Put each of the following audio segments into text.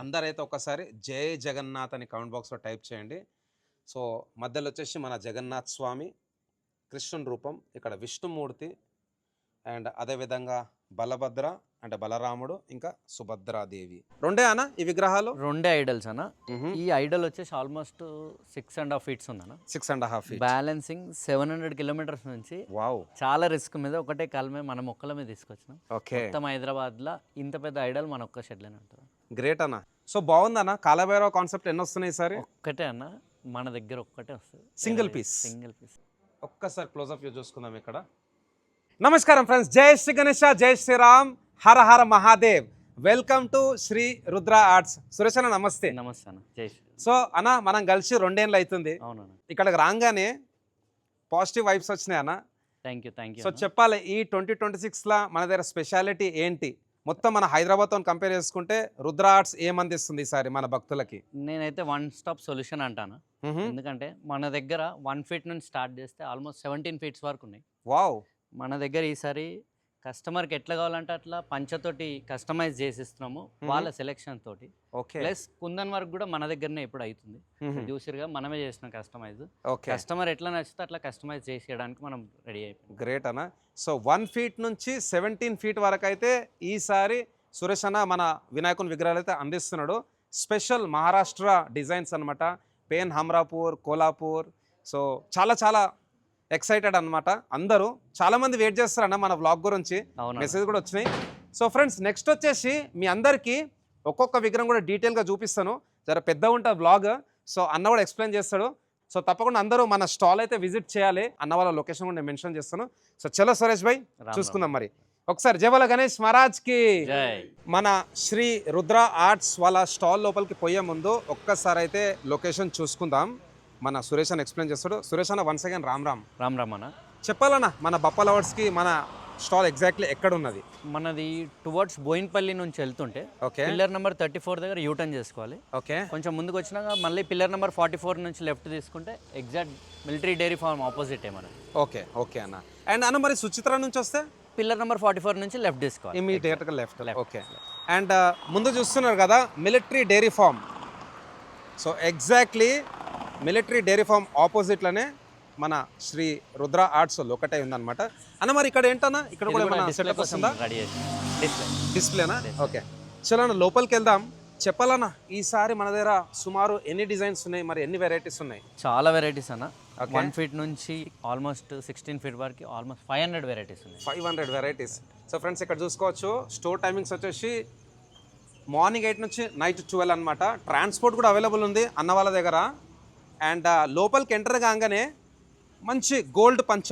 అందరైతే ఒకసారి జై జగన్నాథ్ అని కామెంట్ బాక్స్లో టైప్ చేయండి. సో మధ్యలో వచ్చేసి మన జగన్నాథ్ స్వామి, కృష్ణుని రూపం, ఇక్కడ విష్ణుమూర్తి అండ్ అదేవిధంగా బలభద్ర అంటే బలరాముడు, ఇంకా సుభద్రాదేవి. రెండే అన్న ఈ విగ్రహాలు? రెండే ఐడల్స్ అన్న. ఈ ఐడల్ వచ్చేసి ఆల్మోస్ట్ 6.5 ఫీట్స్ ఉందన్న. 6.5 feet. బ్యాలెన్సింగ్ 700 కిలోమీటర్స్ నుంచి వావ్, చాలా రిస్క్ మీద ఒకటే కాలు మీద మన మొక్కల మీద తీసుకొచ్చినాం. ఓకే, మొత్తం హైదరాబాద్లో ఇంత పెద్ద ఐడల్ మన ఒక్క షెడ్లోనే ఉంటుంది. గ్రేట్ అన్న. సో బాగుందన్న. కాలభైరవ కాన్సెప్ట్ ఎన్ని వస్తున్నాయి ఈసారి? ఒక్కటే అన్న, మన దగ్గర ఒక్కటే వస్తుంది, సింగిల్ పీస్. Single piece. ఒక్కసారి క్లోజ్అప్ వ్యూ చూసుకుందాం ఇక్కడ. నమస్కారం ఫ్రెండ్స్, జై శ్రీ గణేష, జై Shriram, Hara Hara Mahadev. Welcome to Shri Rudra arts. Suresh అన్న నమస్తే. నమస్తే అన్న, జై శ్రీ. సో అన్న, మనం కలిసి 2 ఏళ్ళు అవుతుంది. అవునన్న, ఇక్కడికి రాగానే పాజిటివ్ వైబ్స్ వచ్చినాయి అన్న. Thank you, thank you. So చెప్పాలి, ఈ 2026లా మన దగ్గర స్పెషాలిటీ ఏంటి? మొత్తం మన హైదరాబాద్తో కంపేర్ చేసుకుంటే రుద్ర ఆర్ట్స్ ఏమందిస్తుంది ఈసారి మన భక్తులకి? నేనైతే వన్ స్టాప్ సొల్యూషన్ అంటాను. ఎందుకంటే మన దగ్గర 1 ఫీట్ నుంచి స్టార్ట్ చేస్తే ఆల్మోస్ట్ 17 ఫీట్స్ వరకు ఉన్నాయి. వావ్. మన దగ్గర ఈసారి కస్టమర్కి ఎట్లా కావాలంటే అట్లా పంచతోటి కస్టమైజ్ చేసిస్తున్నాము, వాళ్ళ సెలెక్షన్ తోటి. ఓకే. ప్లస్ కుందన్ వర్క్ కూడా మన దగ్గరనే ఇప్పుడు అవుతుంది. జ్యూసర్గా మనమే చేసినాం కస్టమైజ్. ఓకే. కస్టమర్ ఎట్లా నచ్చితే అట్లా కస్టమైజ్ చేసేయడానికి మనం రెడీ అయిపోయింది. గ్రేట్ అన్న. సో 1 ఫీట్ నుంచి 17 ఫీట్ వరకు అయితే ఈసారి సురేష్ అన్న మన వినాయకుని విగ్రహాలు అయితే అందిస్తున్నాడు. స్పెషల్ మహారాష్ట్ర డిజైన్స్ అనమాట. పేన్ హమ్రాపూర్, కోలాపూర్. సో చాలా చాలా ఎక్సైటెడ్ అనమాట. అందరూ చాలామంది వెయిట్ చేస్తారన్న మన వ్లాగ్ గురించి. మెసేజ్ కూడా వచ్చినాయి. సో ఫ్రెండ్స్, నెక్స్ట్ వచ్చేసి మీ అందరికీ ఒక్కొక్క విగ్రహం కూడా డీటెయిల్గా చూపిస్తాను. జర పెద్ద ఉంటుంది వ్లాగ్. సో అన్న కూడా ఎక్స్ప్లెయిన్ చేస్తాడు. సో తప్పకుండా అందరూ మన స్టాల్ అయితే విజిట్ చేయాలి. అన్న వాళ్ళ లొకేషన్ కూడా నేను మెన్షన్ చేస్తాను. సో చలో సురేష్ భాయ్, చూసుకుందాం మరి. ఒకసారి జై బోలో గణేష్ మహారాజ్కి. మన శ్రీ రుద్ర ఆర్ట్స్ వాళ్ళ స్టాల్ లోపలికి పోయే ముందు ఒక్కసారి అయితే లొకేషన్ చూసుకుందాం. మన సురేష్ అన్న ఎక్స్ప్లెయిన్ చేస్తాడు. సురేష్ అన్న వన్స్ అగైన్ రామ్ రామ్. రామ్ రామ్ అన్న. చెప్పాలన్నా మన బప్ప లవర్స్కి మన స్టాల్ ఎగ్జాక్ట్లీ ఎక్కడ ఉన్నది? మనది టువర్డ్స్ బోయిన్పల్లి నుంచి వెళ్తుంటే పిల్లర్ నెంబర్ 34 దగ్గర యూటర్న్ చేసుకోవాలి. ఓకే. కొంచెం ముందుకు వచ్చినాక మళ్ళీ పిల్లర్ నెంబర్ 44 నుంచి లెఫ్ట్ తీసుకుంటే exact military dairy farm opposite ఏమన్నా. ఓకే, ఓకే అన్న. అండ్ అన్న మరి సుచిత్ర నుంచి వస్తే పిల్లర్ నెంబర్ 44 నుంచి లెఫ్ట్ తీసుకోవాలి, ఇమీడియట్గా లెఫ్ట్. ఓకే. అండ్ ముందు చూస్తున్నారు కదా military dairy farm. So exactly military dairy farm ఆపోజిట్లోనే మన శ్రీ రుద్ర ఆర్ట్స్ ఒకటే ఉందన్నమాట. అన్న మరి ఇక్కడ ఏంటన్నా, ఇక్కడ కూడా ఏమైనా సెటప్ వస్తుందా? డిస్ప్లేనా? ఓకే, చలో అన్న లోపలికి వెళ్దాం. చెప్పాలన్నా ఈసారి మన దగ్గర సుమారు ఎన్ని డిజైన్స్ ఉన్నాయి, మరి ఎన్ని వెరైటీస్ ఉన్నాయి? చాలా వెరైటీస్ అన్న. 1 ఫీట్ నుంచి ఆల్మోస్ట్ 16 ఫీట్ వరకు ఆల్మోస్ట్ 500 వెరైటీస్ ఉన్నాయి. 500 వెరైటీస్. సో ఫ్రెండ్స్, ఇక్కడ చూసుకోవచ్చు స్టోర్ టైమింగ్స్ వచ్చేసి మార్నింగ్ 8 నుంచి నైట్ 12 అనమాట. ట్రాన్స్పోర్ట్ కూడా అవైలబుల్ ఉంది అన్న వాళ్ళ దగ్గర. అండ్ లోపలికి ఎంటర్ కాగానే మంచి గోల్డ్ పంచ.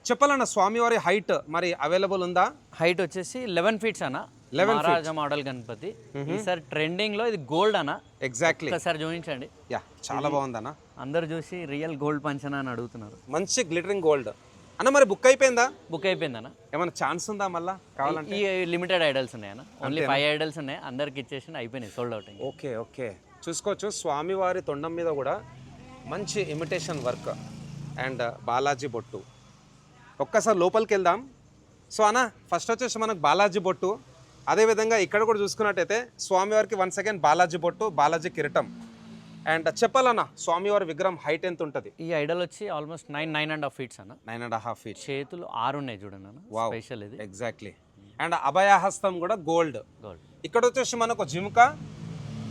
చెప్పాలన్న స్వామివారి హైట్ మరి అవైలబుల్ ఉందా? హైట్ వచ్చేసి 11 ఫీట్స్ అన్న. మహారాజా మోడల్ గణపతి. ఈసారి ట్రెండింగ్ లో ఇది గోల్డ్ అన్న. ఎగ్జాక్ట్లీ. ఒకసారి చూపించండి. యా, చాలా బాగుందన్న. అందరు చూసి రియల్ గోల్డ్ పంచనా అని అడుగుతున్నారు. మంచి గ్లిటరింగ్ గోల్డ్ అన్న. మరి బుక్ అయిపోయిందా? బుక్ అయిపోయింది అన్న. ఏమైనా ఛాన్స్ ఉందా మళ్ళీ కావాలంటే? ఈ లిమిటెడ్ ఐడల్స్ ఉన్నాయి అన్న. ఓన్లీ 5 ఐడల్స్ ఉన్నాయి. అందరికి ఇచ్చేసి అయిపోయినాయి, సోల్డ్ అవుట్. Okay, okay. చూసుకోవచ్చు స్వామివారి తొండం మీద కూడా మంచి ఇమిటేషన్ వర్క్ అండ్ బాలాజీ బొట్టు. ఒక్కసారి లోపలికి వెళ్దాం. సో అన్న, ఫస్ట్ వచ్చేసి మనకు బాలాజీ బొట్టు. అదేవిధంగా ఇక్కడ కూడా చూసుకున్నట్టయితే స్వామివారికి వన్స్ అగైన్ బాలాజీ బొట్టు, బాలాజీ కిరీటం. అండ్ చెప్పాలన్న స్వామివారి విగ్రహం హైట్ ఎంత ఉంటుంది? ఈ ఐడల్ వచ్చి ఆల్మోస్ట్ 9.5 ఫీట్స్ అన్న. 9.5 feet. చేతులు 6 ఉన్నాయి చూడండి అన్న. స్పెషల్ ఇది. ఎగ్జాక్ట్లీ. అండ్ అభయహస్తం కూడా గోల్డ్. ఇక్కడ వచ్చేసి మనకు జిమ్క,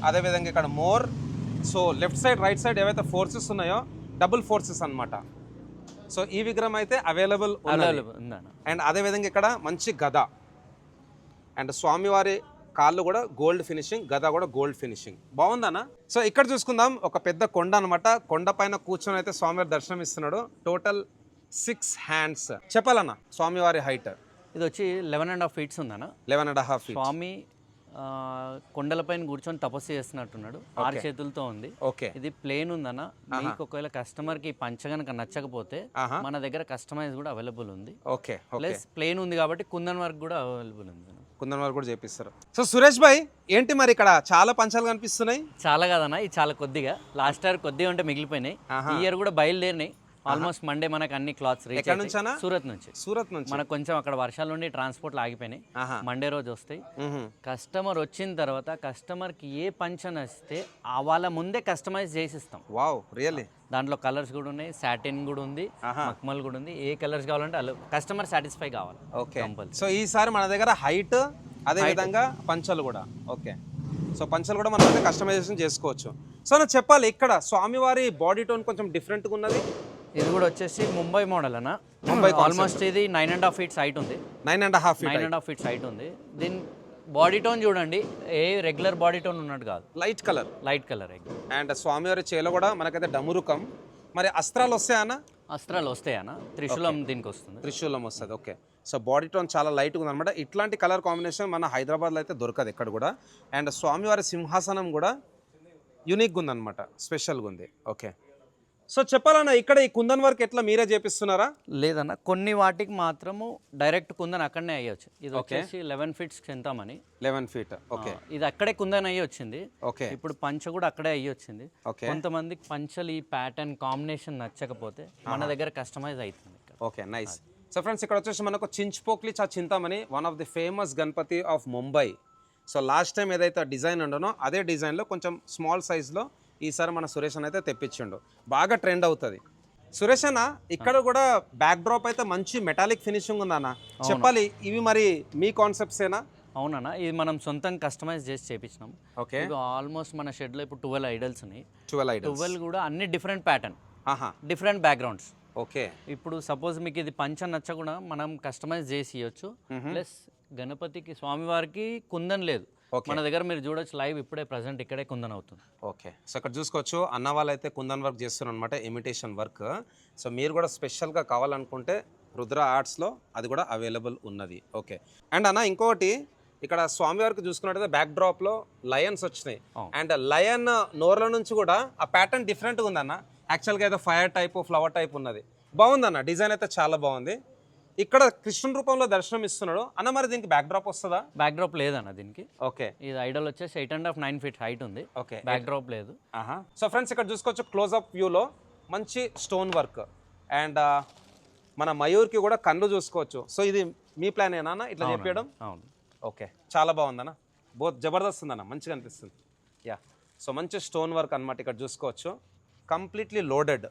అదేవిధంగా ఇక్కడ more. So left side right side ఏవైతే ఫోర్సెస్ ఉన్నాయో డబుల్ ఫోర్సెస్ అనమాట. సో ఈ విగ్రహం అయితే అవైలబుల్ ఉందన్న. అండ్ అదేవిధంగా ఇక్కడ మంచి గద. అండ్ స్వామివారి కాళ్ళు కూడా గోల్డ్ ఫినిషింగ్, గద కూడా గోల్డ్ ఫినిషింగ్. బాగుందన్న. సో ఇక్కడ చూసుకుందాం, ఒక పెద్ద కొండ అనమాట. కొండ పైన కూర్చొని అయితే స్వామివారి దర్శనం ఇస్తున్నాడు. Total 6 hands. చెప్పాలన్న స్వామివారి హైట్ ఇది వచ్చి 11.5 ఫీట్స్ ఉందన్న. 11.5 feet. స్వామి కొండలపైన కూర్చొని తపస్సు చేస్తున్నట్టున్నాడు. 6 చేతులతో ఉంది. ఓకే. ఇది ప్లేన్ ఉందన్న. మీకు ఒకవేళ కస్టమర్ కి పంచ గనక నచ్చకపోతే మన దగ్గర కస్టమైజ్ కూడా అవైలబుల్ ఉంది. ఓకే. ప్లస్ ప్లేన్ ఉంది కాబట్టి కుందన్ వర్క్ కూడా అవైలబుల్ ఉంది. కుందన్ వర్క్ కూడా చేపిస్తారు. సో సురేష్ భాయ్, ఏంటి మరి ఇక్కడ చాలా పంచాలు కనిపిస్తున్నాయి? చాలా కదన్నా, ఇది చాలా కొద్దిగా. లాస్ట్ ఇయర్ కొద్దిగా ఉంటే మిగిలిపోయినాయి. ఈ ఇయర్ కూడా బయలుదేరినాయి. ఆల్మోస్ట్ మండే మనకు అన్ని క్లాత్స్ రీచ్ ఎక్కడ నుంచా? సూరత్ నుంచి. సూరత్ నుంచి. మనకు కొంచెం అక్కడ వర్షాలు ఉండి ట్రాన్స్పోర్ట్లు ఆగిపోయినాయి. మండే రోజు వస్తాయి. మ్హూ. కస్టమర్ వచ్చిన తర్వాత కస్టమర్కి ఏ పంచన్ వస్తే వాళ్ళ ముందే కస్టమైజ్ చేసిస్తాం. Wow, really. దాంట్లో కలర్స్ కూడా ఉన్నాయి, సాటిన్ కూడా ఉంది, మక్మల్ కూడా ఉంది. ఏ కలర్స్ కావాలంటే వాళ్ళు కస్టమర్ సాటిస్ఫై కావాలి. ఓకే. కంపల్సరీ. సో ఈసారి మన దగ్గర హైట్, అదే విధంగా పంచలు కూడా. ఓకే. సో పంచలు కూడా మనం అయితే కస్టమైజేషన్ చేసుకోవచ్చు. సో నాకు చెప్పాలి, ఇక్కడ స్వామివారి బాడీ టోన్ కొంచెం డిఫరెంట్గా ఉన్నది. ఇది కూడా వచ్చేసి ముంబై మోడల్ అన్న. ముంబై ఆల్మోస్ట్ ఇది 9.5 ఫీట్స్ హైట్ ఉంది. 9.5 feet. 9.5 ఫీట్స్ హైట్ ఉంది. దీని బాడీ టోన్ చూడండి, ఏ రెగ్యులర్ బాడీ టోన్ ఉన్నట్టు కాదు, light colour. Light colour. And స్వామివారి చేలో కూడా మనకైతే డమురుకం. మరి అస్త్రాలు వస్తాయన్నా? అస్త్రాలు వస్తాయన్న. త్రిశూలం దీనికి వస్తుంది. త్రిశూలం వస్తుంది. ఓకే. సో బాడీ టోన్ చాలా లైట్గా ఉందన్నమాట. ఇట్లాంటి కలర్ కాంబినేషన్ మన హైదరాబాద్లో అయితే దొరకదు ఎక్కడ కూడా. అండ్ స్వామివారి సింహాసనం కూడా యూనిక్గా ఉందన్నమాట, స్పెషల్గా ఉంది. ఓకే. సో చెప్పాలన్నా, ఇక్కడ ఈ కుందన్ వర్క్ ఎట్లా మీరే చేపిస్తున్నారా? లేదన్న, కొన్ని వాటికి మాత్రము డైరెక్ట్ కుందన్ అక్కడనే అయ్యొచ్చు. ఇది వచ్చేసి 11 ఫీట్స్ చెంతామని. 11 feet. ఓకే. ఇది అక్కడే కుందన్ అయ్యి వచ్చింది. ఓకే. ఇప్పుడు పంచ కూడా అక్కడే అయ్యి వచ్చింది. ఓకే. కొంతమందికి పంచలు ఈ ప్యాటర్న్ కాంబినేషన్ నచ్చకపోతే మన దగ్గర కస్టమైజ్ అవుతుంది. Okay, nice. సో ఫ్రెండ్స్, ఇక్కడ వచ్చేసి మనకు చించ్పోక్లి చా Chintamani, one of the famous Ganapati of Mumbai. So last time ఏదైతే డిజైన్ ఉండనో అదే డిజైన్లో కొంచెం స్మాల్ సైజ్లో ఈసారి మన సురేష్ అన్న అయితే తెప్పించిండు. బాగా ట్రెండ్ అవుతుంది. సురేష్ అన్న, ఇక్కడ కూడా బ్యాక్ డ్రాప్ అయితే మంచి మెటాలిక్ ఫినిషింగ్ ఉందన్న. చెప్పాలి, ఇవి మరి మీ కాన్సెప్ట్సేనా? అవునన్నా, ఇది మనం సొంతంగా కస్టమైజ్ చేసి చేపించినాం. ఓకే. ఆల్మోస్ట్ మన షెడ్లో ఇప్పుడు 12 ఐడల్స్ ఉన్నాయి. 12 కూడా అన్ని డిఫరెంట్ ప్యాటర్న్, ఆహా, డిఫరెంట్ బ్యాక్గ్రౌండ్స్. ఓకే. ఇప్పుడు సపోజ్ మీకు ఇది పంచ నచ్చకుండా మనం కస్టమైజ్ చేసి ఇవ్వచ్చు. ప్లస్ గణపతికి స్వామివారికి కుందన్ లేదు మన దగ్గర, మీరు చూడొచ్చు లైవ్ ఇప్పుడే ప్రజెంట్ ఇక్కడే కుందన్ అవుతుంది. ఓకే. సో ఇక్కడ చూసుకోవచ్చు, అన్న వాళ్ళు అయితే కుందన్ వర్క్ చేస్తున్నారు అనమాట, ఇమిటేషన్ వర్క్. సో మీరు కూడా స్పెషల్గా కావాలనుకుంటే రుద్ర ఆర్ట్స్లో అది కూడా అవైలబుల్ ఉన్నది. ఓకే. అండ్ అన్న, ఇంకోటి ఇక్కడ స్వామివారికి చూసుకున్నట్టయితే బ్యాక్ డ్రాప్లో లయన్స్ వచ్చినాయి. అండ్ లయన్ నోర్ల నుంచి కూడా ఆ ప్యాటర్న్ డిఫరెంట్గా ఉందన్న. యాక్చువల్గా ఏదో ఫైర్ టైప్, ఫ్లవర్ టైప్ ఉన్నది. బాగుందన్న, డిజైన్ అయితే చాలా బాగుంది. ఇక్కడ కృష్ణుని రూపంలో దర్శనం ఇస్తున్నాడు అన్న. మరి దీనికి బ్యాక్ డ్రాప్ వస్తుందా? బ్యాక్ డ్రాప్ లేదన్న దీనికి. ఓకే. ఇది ఐడల్ వచ్చేసి 8.5 9 ఫీట్ హైట్ ఉంది. ఓకే. బ్యాక్ డ్రాప్ లేదు. సో ఫ్రెండ్స్, ఇక్కడ చూసుకోవచ్చు క్లోజ్అప్ వ్యూలో మంచి స్టోన్ వర్క్. అండ్ మన మయూర్కి కూడా కళ్ళు చూసుకోవచ్చు. సో ఇది మీ ప్లాన్ ఏనా ఇట్లా చెప్పడం? అవును. ఓకే, చాలా బాగుందన్న, బోత్ జబర్దస్త్ ఉందన్న, మంచిగా అనిపిస్తుంది. యా. సో మంచి స్టోన్ వర్క్ అనమాట. ఇక్కడ చూసుకోవచ్చు కంప్లీట్లీ లోడెడ్.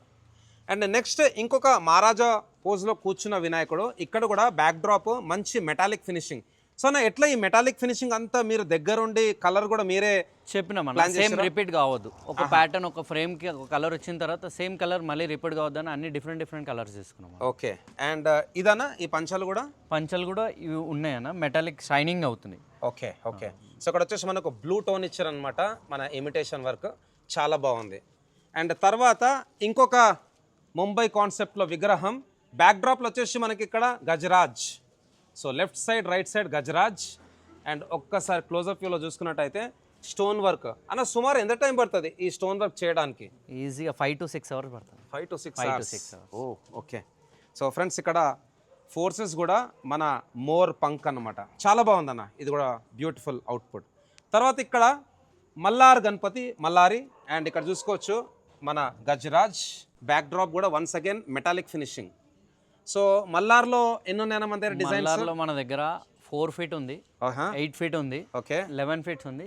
అండ్ నెక్స్ట్ ఇంకొక మహారాజా పోజ్లో కూర్చున్న వినాయకుడు. ఇక్కడ కూడా బ్యాక్ డ్రాప్ మంచి మెటాలిక్ ఫినిషింగ్. సో నా ఎట్లా ఈ మెటాలిక్ ఫినిషింగ్ అంతా మీరు దగ్గరుండి కలర్ కూడా మీరే చెప్పినామన్నా, సేమ్ రిపీట్ కావద్దు. ఒక ప్యాటర్న్, ఒక ఫ్రేమ్కి ఒక కలర్ వచ్చిన తర్వాత సేమ్ కలర్ మళ్ళీ రిపీట్ కావద్దని అన్ని డిఫరెంట్ కలర్స్ తీసుకున్నాం. ఓకే. అండ్ ఇదన్నా ఈ పంచాలు కూడా? పంచలు కూడా ఇవి ఉన్నాయన్న, మెటాలిక్ షైనింగ్ అవుతుంది. ఓకే. ఓకే. సో ఇక్కడ వచ్చేసి మనకు బ్లూ టోన్ ఇచ్చారనమాట, మన ఇమిటేషన్ వర్క్ చాలా బాగుంది. అండ్ తర్వాత ఇంకొక ముంబై కాన్సెప్ట్లో విగ్రహం. బ్యాక్ డ్రాప్లో వచ్చేసి మనకి ఇక్కడ Gajraj. So left side, right side Gajraj. And ఒక్కసారి క్లోజప్ వ్యూలో చూసుకున్నట్టయితే స్టోన్ వర్క్. అన్న సుమారు ఎంత టైం పడుతుంది ఈ స్టోన్ వర్క్ చేయడానికి? ఈజీగా 5 to 6 hours పడుతుంది. 5 to 6 hours. Oh, okay. So friends, ఇక్కడ ఫోర్సెస్ కూడా మన మోర్ పంక్ అన్నమాట. చాలా బాగుందన్న, ఇది కూడా బ్యూటిఫుల్ అవుట్పుట్. తర్వాత ఇక్కడ మల్లార్ గణపతి, మల్లారి. అండ్ ఇక్కడ చూసుకోవచ్చు మన గజరాజ్. బ్యాక్ డ్రాప్ కూడా once again metallic finishing. So మల్లార్లో ఎన్ని ఉన్నాయన్న మన దగ్గర డిజైన్స్? మల్లార్లో మన దగ్గర 4 feet ఉంది, 8 feet ఉంది, ఓకే, 11 feet ఉంది,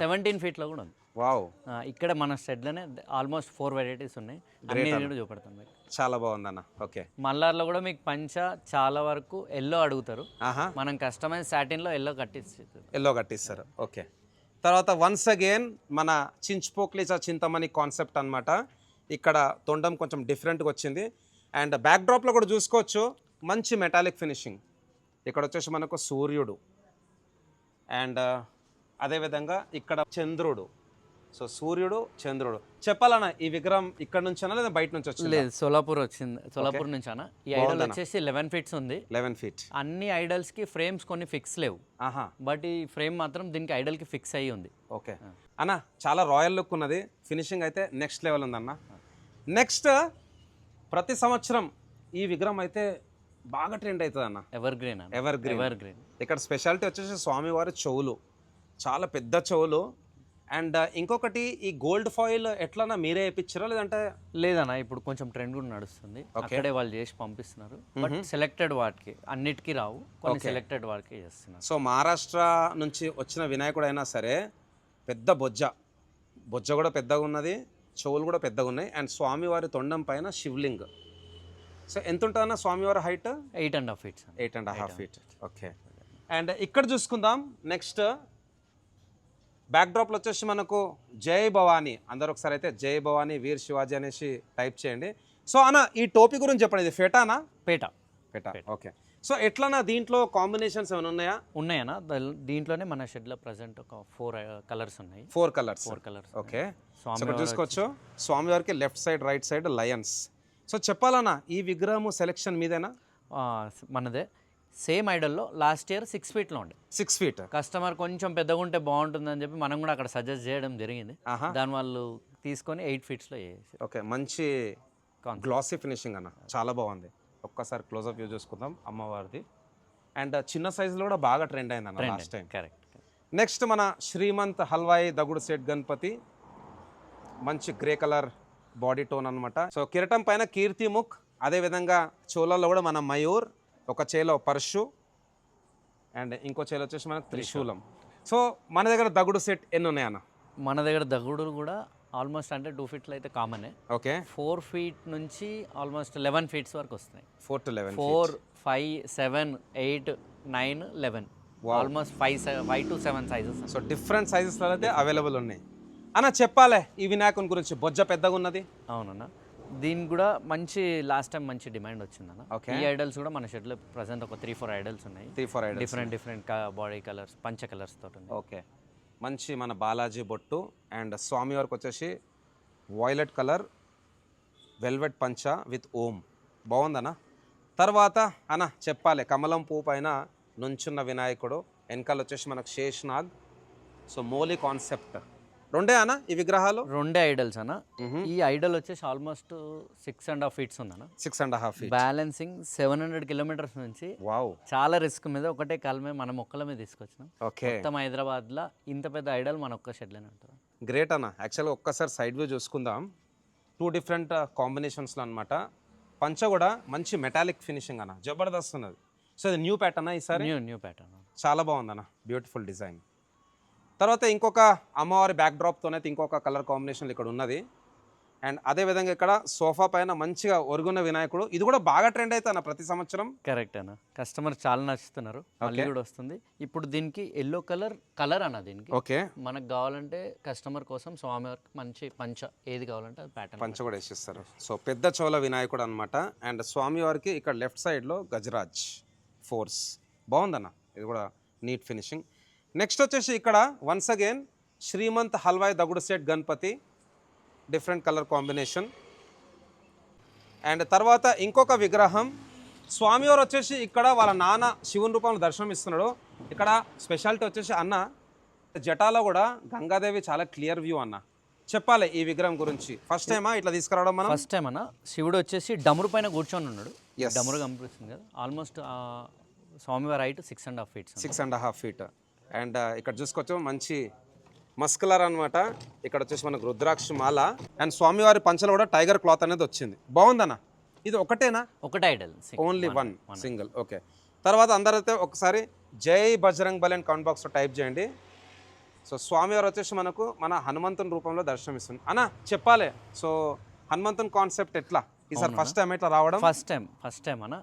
17 feet లో కూడా ఉంది. వావ్. ఇక్కడ మన షెడ్లోనే ఆల్మోస్ట్ 4 varieties ఉన్నాయి. అన్ని చూపెడతాం మీకు. చాలా బాగుందన్న. ఓకే. మల్లార్లో కూడా మీకు పంచ చాలా వరకు ఎల్లో అడుగుతారు. మనం కస్టమైజ్ సాటిన్లో ఎల్లో కట్టిస్తారు. ఓకే. తర్వాత వన్స్ అగైన్ మన చించ్పోక్లిచా చింతమని కాన్సెప్ట్ అనమాట. ఇక్కడ తొండం కొంచెం డిఫరెంట్గా వచ్చింది. అండ్ బ్యాక్ డ్రాప్లో కూడా చూసుకోవచ్చు మంచి మెటాలిక్ ఫినిషింగ్. ఇక్కడ వచ్చేసి మనకు సూర్యుడు. అండ్ అదేవిధంగా ఇక్కడ చంద్రుడు. సో సూర్యుడు, చంద్రుడు. చెప్పాలన్నా ఈ విగ్రహం ఇక్కడ నుంచేనా లేదా బయట నుంచి వచ్చింది? లేదు, సోలాపూర్ వచ్చింది. సోలాపూర్ నుంచి అన్న. ఈ ఐడల్ వచ్చేసి 11 feet ఉంది. 11 feet. అన్ని ఐడల్స్ కి ఫ్రేమ్స్ కొన్ని ఫిక్స్ లేవు. బట్ ఈ ఫ్రేమ్ మాత్రం దీనికి ఐడల్ కి ఫిక్స్ అయ్యి ఉంది. ఓకే అన్న, చాలా రాయల్ లుక్ ఉన్నది. ఫినిషింగ్ అయితే నెక్స్ట్ లెవెల్ ఉందన్న. నెక్స్ట్ ప్రతి సంవత్సరం ఈ విగ్రహం అయితే బాగా ట్రెండ్ అవుతుంది అన్న. Ever green. Ever green. ఇక్కడ స్పెషాలిటీ వచ్చేసి స్వామివారి చెవులు, చాలా పెద్ద చెవులు. అండ్ ఇంకొకటి ఈ గోల్డ్ ఫాయిల్ ఎట్లన్నా మీరే వేయించారా లేదంటే లేదన్నా ఇప్పుడు కొంచెం ట్రెండ్ కూడా నడుస్తుంది, అక్కడే వాళ్ళు చేసి పంపిస్తున్నారు. బట్ సెలెక్టెడ్ వాటికి అన్నిటికీ రావు, కొన్ని సెలెక్టెడ్ వాటికి చేస్తున్నారు. సో మహారాష్ట్ర నుంచి వచ్చిన వినాయకుడు అయినా సరే పెద్ద బొజ్జ కూడా పెద్దగా ఉన్నది, చెవులు కూడా పెద్దగా ఉన్నాయి. అండ్ స్వామివారి తొండం పైన శివలింగ్. సో ఎంత ఉంటుందన్న స్వామివారి height? 8.5 feet. 8.5 feet. Okay. And ఇక్కడ చూసుకుందాం నెక్స్ట్ బ్యాక్డ్రాప్లో వచ్చేసి మనకు జై భవానీ. అందరూ ఒకసారి అయితే జై భవానీ వీర్ శివాజీ అనేసి టైప్ చేయండి. సో అన్న ఈ టోపీ గురించి చెప్పండి, ఇది ఫేటానా? పేట. ఓకే. సో ఎట్లన్నా దీంట్లో కాంబినేషన్స్ ఏమైనా ఉన్నాయా? ఉన్నాయన్నా, దీంట్లోనే మన షెడ్లో ప్రజెంట్ ఒక 4 కలర్స్ ఉన్నాయి. 4 కలర్స్. ఓకే. ఇక్కడ చూసుకోవచ్చు స్వామివారికి left side right side Lions. So చెప్పాలన్నా ఈ విగ్రహము సెలెక్షన్ మీదేనా? మనదే. సేమ్ ఐడల్లో లాస్ట్ ఇయర్ 6 feetలో ఉండే. 6 feet. కస్టమర్ కొంచెం పెద్దగా ఉంటే బాగుంటుందని చెప్పి మనం కూడా అక్కడ సజెస్ట్ చేయడం జరిగింది. దాని వాళ్ళు తీసుకొని 8 feetsలో చేసి. ఓకే, మంచి గ్లాసీ ఫినిషింగ్ అన్న, చాలా బాగుంది. ఒక్కసారి క్లోజ్అప్ వ్యూ చూసుకుందాం అమ్మవారిది. అండ్ చిన్న సైజులో కూడా బాగా ట్రెండ్ అయింది అన్న లాస్ట్ టైం. కరెక్ట్. నెక్స్ట్ మన శ్రీమంత్ హల్వాయి దగుడు సెట్ గణపతి, మంచి గ్రే కలర్ బాడీ టోన్ అనమాట. సో కిరీటం పైన కీర్తిముఖ్, అదేవిధంగా చోళల్లో కూడా మన మయూర్, ఒక చేలో పరశు అండ్ ఇంకో చేలో వచ్చేసి మనకు త్రిశూలం. సో మన దగ్గర దగుడు సెట్ ఎన్ని ఉన్నాయన్న? మన దగ్గర దగుడులు కూడా ఆల్మోస్ట్ అంటే 2 feetలో అయితే కామనే. ఓకే. 4 feet నుంచి ఆల్మోస్ట్ 11 feet వరకు వస్తున్నాయి. 4 to 11. 4, 5, 7, 8, 9, 11. Almost 5 to 7 sizes. So different సైజెస్లో అయితే అవైలబుల్ ఉన్నాయి అన్న. చెప్పాలే ఈ వినాయకుని గురించి, బొజ్జ పెద్దగా ఉన్నది. అవునన్నా, దీనికి కూడా మంచి లాస్ట్ టైం మంచి డిమాండ్ వచ్చిందన్న. ఈ ఐడల్స్ కూడా మన షెడ్లో ప్రజెంట్ ఒక 3-4 ఐడల్స్ ఉన్నాయి. 3-4 ఐడల్స్ డిఫరెంట్ బాడీ కలర్స్, పంచ కలర్స్ తోటి. ఓకే. మంచి మన బాలాజీ బొట్టు అండ్ స్వామివారికి వచ్చేసి వైలెట్ కలర్ వెల్వెట్ పంచ విత్ ఓం, బాగుందన్న. తర్వాత అన్న చెప్పాలి కమలం పువ్వు పైన నుంచున్న వినాయకుడు, వెనకాల వచ్చేసి మనకు శేషనాగ్. So Mouli concept. రెండే అన్న ఈ విగ్రహాలు? 2 ఐడల్స్ అన్న. ఈ ఐడల్ వచ్చేసి ఆల్మోస్ట్ 6.5 feet ఉందన్న. 6.5 feet. బ్యాలెన్సింగ్ 700 kilometers నుంచి. వావ్. చాలా రిస్క్ మీద ఒకటే కాలు మీద మన మొక్కల మీద తీసుకొచ్చినాం. ఓకే. మొత్తం హైదరాబాద్లో ఇంత పెద్ద ఐడల్ మన ఒక్క షెడ్లోనే ఉంటుంది. గ్రేట్ అన్న. యాక్చువల్గా ఒక్కసారి సైడ్ వ్యూ చూసుకుందాం. 2 different కాంబినేషన్స్లో అనమాట. పంచ కూడా మంచి మెటాలిక్ ఫినిషింగ్ అన్న, జబర్దస్త్ ఉన్నది. సో ఇది న్యూ ప్యాటర్న్ ఈసారి? New pattern. చాలా బాగుందన్న, బ్యూటిఫుల్ డిజైన్. తర్వాత ఇంకొక అమ్మవారి బ్యాక్ డ్రాప్తోనైతే ఇంకొక కలర్ కాంబినేషన్ ఇక్కడ ఉన్నది. అండ్ అదేవిధంగా ఇక్కడ సోఫా పైన మంచిగా ఒరుగున్న వినాయకుడు, ఇది కూడా బాగా ట్రెండ్ అవుతాను ప్రతి సంవత్సరం. కరెక్ట్ అన్న, కస్టమర్ చాలా నచ్చుతున్నారు. మళ్ళీ కూడా వస్తుంది. ఇప్పుడు దీనికి ఎల్లో కలర్ అన్న దీనికి. ఓకే. మనకు కావాలంటే కస్టమర్ కోసం స్వామివారికి మంచి పంచ ఏది కావాలంటే అది ప్యాటర్న్ పంచ కూడా వేసిస్తారు. సో పెద్ద చోళ వినాయకుడు అనమాట. అండ్ స్వామివారికి ఇక్కడ లెఫ్ట్ సైడ్లో గజరాజ్ ఫోర్స్, బాగుందన్న, ఇది కూడా నీట్ ఫినిషింగ్. నెక్స్ట్ వచ్చేసి ఇక్కడ once again Shrimant Halwai Dagdusheth Ganpati, different colour combination. And తర్వాత ఇంకొక విగ్రహం స్వామివారు వచ్చేసి ఇక్కడ వాళ్ళ నాన్న శివుని రూపంలో దర్శనం ఇస్తున్నాడు. ఇక్కడ స్పెషాలిటీ వచ్చేసి అన్న జటాలో కూడా గంగాదేవి చాలా క్లియర్ వ్యూ అన్న. చెప్పాలి ఈ విగ్రహం గురించి. ఫస్ట్ టైమా ఇట్లా తీసుకురావడం మనం? ఫస్ట్ టైం అన్న. శివుడు వచ్చేసి డమరు పైన కూర్చొని ఉన్నాడు. డమరు కనిపిస్తుంది కదా. ఆల్మోస్ట్ స్వామివారి హైట్ 6.5 feet. 6.5 feet. అండ్ ఇక్కడ చూసుకోవచ్చు మంచి మస్కులర్ అనమాట. ఇక్కడ వచ్చేసి మనకు రుద్రాక్ష మాల అండ్ స్వామివారి పంచలో కూడా టైగర్ క్లాత్ అనేది వచ్చింది. బాగుందన్న. ఇది ఒకటేనా? ఒకటే idol, only one single. Okay. తర్వాత అందరైతే ఒకసారి జై బజరంగ్ బలి అని కామెంట్ బాక్స్లో టైప్ చేయండి. సో స్వామివారు వచ్చేసి మనకు మన హనుమంతుని రూపంలో దర్శనమిస్తుంది అన్న. చెప్పాలి సో హనుమంతుని కాన్సెప్ట్ ఎట్లా ఈసారి ఫస్ట్ టైం ఎట్లా రావడం? ఫస్ట్ టైం అన్న.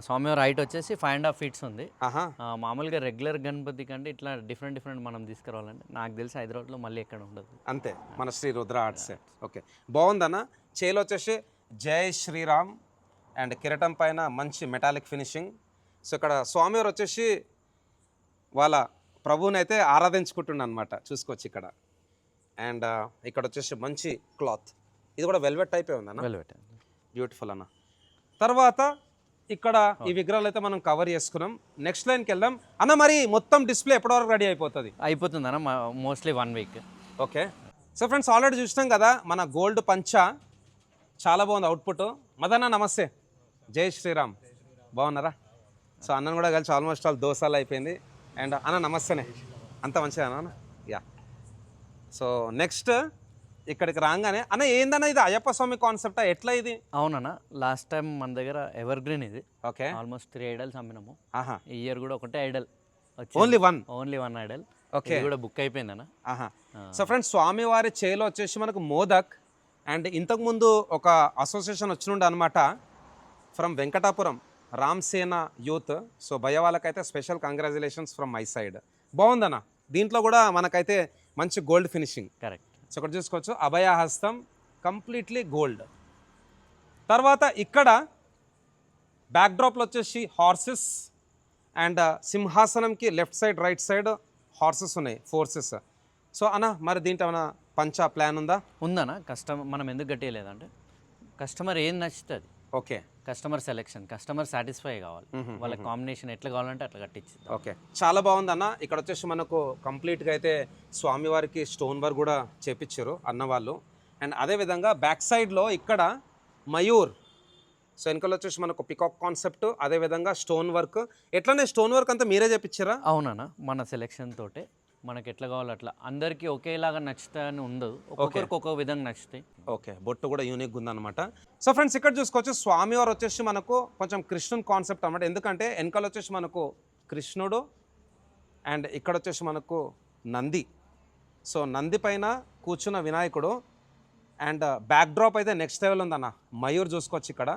స్వామివారి హైట్ వచ్చేసి 5.5 feet ఉంది. మామూలుగా రెగ్యులర్ గణపతి కంటే ఇట్లా డిఫరెంట్ మనం తీసుకురావాలంటే నాకు తెలిసి హైదరాబాద్లో మళ్ళీ ఎక్కడ ఉండదు. అంతే, మన శ్రీ రుద్ర ఆర్ట్స్. ఓకే, బాగుందన్న. చేలో వచ్చేసి జై శ్రీరామ్ అండ్ కిరీటం పైన మంచి మెటాలిక్ ఫినిషింగ్. సో ఇక్కడ స్వామివారు వచ్చేసి వాళ్ళ ప్రభువుని అయితే ఆరాధించుకుంటుండ అనమాట, చూసుకోవచ్చు ఇక్కడ. అండ్ ఇక్కడ వచ్చేసి మంచి క్లాత్, ఇది కూడా వెల్వెట్ టైపే ఉందన్న. వెల్వెట్, బ్యూటిఫుల్ అన్న. తర్వాత ఇక్కడ ఈ విగ్రహాలు అయితే మనం కవర్ చేసుకున్నాం. నెక్స్ట్ లైన్కి వెళ్దాం అన్న. మరి మొత్తం డిస్ప్లే ఎప్పటి వరకు రెడీ అయిపోతుంది? అయిపోతుంది అన్న, mostly 1 week. Okay. So friends already చూసినాం కదా మన గోల్డ్ పంచ, చాలా బాగుంది అవుట్పుట్. మదన్న నమస్తే, జై శ్రీరామ్, బాగున్నారా? సో అన్నను కూడా కలిసి ఆల్మోస్ట్ ఆల్ దోసాలు అయిపోయింది. అండ్ అన్న నమస్తేనే, అంత మంచిగా అన్న? యా. సో నెక్స్ట్ ఇక్కడికి రాగానే అన్న ఏందన్న ఇది అయ్యప్ప స్వామి కాన్సెప్టా ఎట్లా ఇది? అవునన్న, లాస్ట్ టైం మన దగ్గర ఎవర్ గ్రీన్ ఇది ఓకే. ఆల్మోస్ట్ 3 ఐడల్స్ అమ్మినాము. ఆహా. ఈ ఇయర్ కూడా ఒకటే idol only one idol. Okay. కూడా బుక్ అయిపోయిందన్న. ఆహా. సో ఫ్రెండ్స్, స్వామివారి చేలో వచ్చేసి మనకు మోదక్ అండ్ ఇంతకుముందు ఒక అసోసియేషన్ వచ్చినుండే అనమాట ఫ్రమ్ వెంకటాపురం, రామ్సేన యూత్. సో భయ వాళ్ళకైతే special congratulations from my side. బాగుందన్న. దీంట్లో కూడా మనకైతే మంచి గోల్డ్ ఫినిషింగ్. కరెక్ట్. సో ఇక్కడ చూసుకోవచ్చు అభయహస్తం కంప్లీట్లీ గోల్డ్. తర్వాత ఇక్కడ బ్యాక్డ్రాప్లో వచ్చేసి హార్సెస్ అండ్ సింహాసనంకి left side right side horses ఉన్నాయి, ఫోర్సెస్. సో అన్న మరి దీంట్లో ఏమైనా పంచా ప్లాన్ ఉందా? ఉందన్న. మనం ఎందుకు గట్టియలేదంటే కస్టమర్ ఏం నచ్చుతుంది, okay, customer selection, customer satisfy కావాలి, వాళ్ళ కాంబినేషన్ ఎట్లా కావాలంటే అట్లా కట్టించింది. ఓకే, చాలా బాగుంది అన్న. ఇక్కడ వచ్చేసి మనకు కంప్లీట్గా అయితే స్వామివారికి స్టోన్ వర్క్ కూడా చేపించారు అన్నవాళ్ళు. అండ్ అదేవిధంగా బ్యాక్ సైడ్లో ఇక్కడ మయూర్, సో వెనకాల వచ్చేసి మనకు పికాక్ కాన్సెప్ట్, అదేవిధంగా స్టోన్ వర్క్. ఎట్లనే స్టోన్ వర్క్ అంతా మీరే చేపించారా? అవునన్నా, మన సెలెక్షన్ తోటే మనకి ఎట్లా కావాలో అట్లా. అందరికీ ఒకేలాగా నచ్చుతాయని ఉండదు, ఒక్కొక్కరికి ఒక్కొక్క విధంగా నచ్చుతాయి. ఓకే, బొట్టు కూడా యూనిక్గా ఉందన్నమాట. సో ఫ్రెండ్స్, ఇక్కడ చూసుకోవచ్చు స్వామివారు వచ్చేసి మనకు కొంచెం కృష్ణుని కాన్సెప్ట్ అన్నమాట. ఎందుకంటే వెనకాల వచ్చేసి మనకు కృష్ణుడు అండ్ ఇక్కడ వచ్చేసి మనకు నంది. సో నంది పైన కూర్చున్న వినాయకుడు అండ్ బ్యాక్ డ్రాప్ అయితే నెక్స్ట్ లెవెల్ ఉందన్న. మయూర్ చూసుకోవచ్చు ఇక్కడ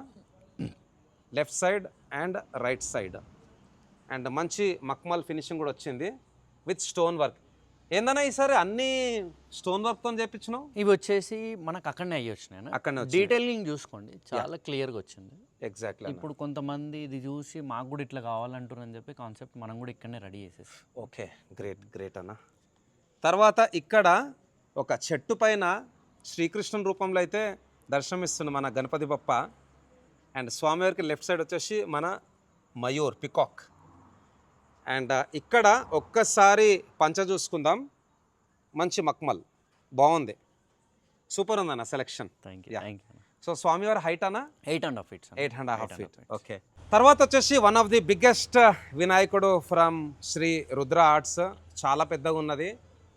left side and right side. And మంచి మక్మల్ ఫినిషింగ్ కూడా వచ్చింది విత్ స్టోన్ వర్క్. ఏందన్నా ఈసారి అన్ని స్టోన్ వర్క్తో చేయించినావు? ఇవి వచ్చేసి మనకు అక్కడనే అయ్యి వచ్చినాయి. అక్కడనే డీటెయిలింగ్ చూసుకోండి, చాలా క్లియర్గా వచ్చింది. ఎగ్జాక్ట్లీ. ఇప్పుడు కొంతమంది ఇది చూసి మాకు కూడా ఇట్లా కావాలంటారని చెప్పి కాన్సెప్ట్ మనం కూడా ఇక్కడనే రెడీ చేసేసి. ఓకే, గ్రేట్ గ్రేట్ అన్న. తర్వాత ఇక్కడ ఒక చెట్టు పైన శ్రీకృష్ణుని రూపంలో అయితే దర్శనమిస్తుంది మన గణపతి బప్ప. అండ్ స్వామివారికి లెఫ్ట్ సైడ్ వచ్చేసి మన మయూర్ పికాక్. అండ్ ఇక్కడ ఒక్కసారి పంచ చూసుకుందాం, మంచి మక్మల్ బాగుంది, సూపర్ ఉందన్న సెలెక్షన్. Thank you. సో స్వామివారి హైట్ అన్న 8.5 feet. 8.5 feet. ఓకే. తర్వాత వచ్చేసి వన్ ఆఫ్ ది బిగ్గెస్ట్ వినాయకుడు ఫ్రమ్ శ్రీ రుద్ర ఆర్ట్స్. చాలా పెద్దగా ఉన్నది.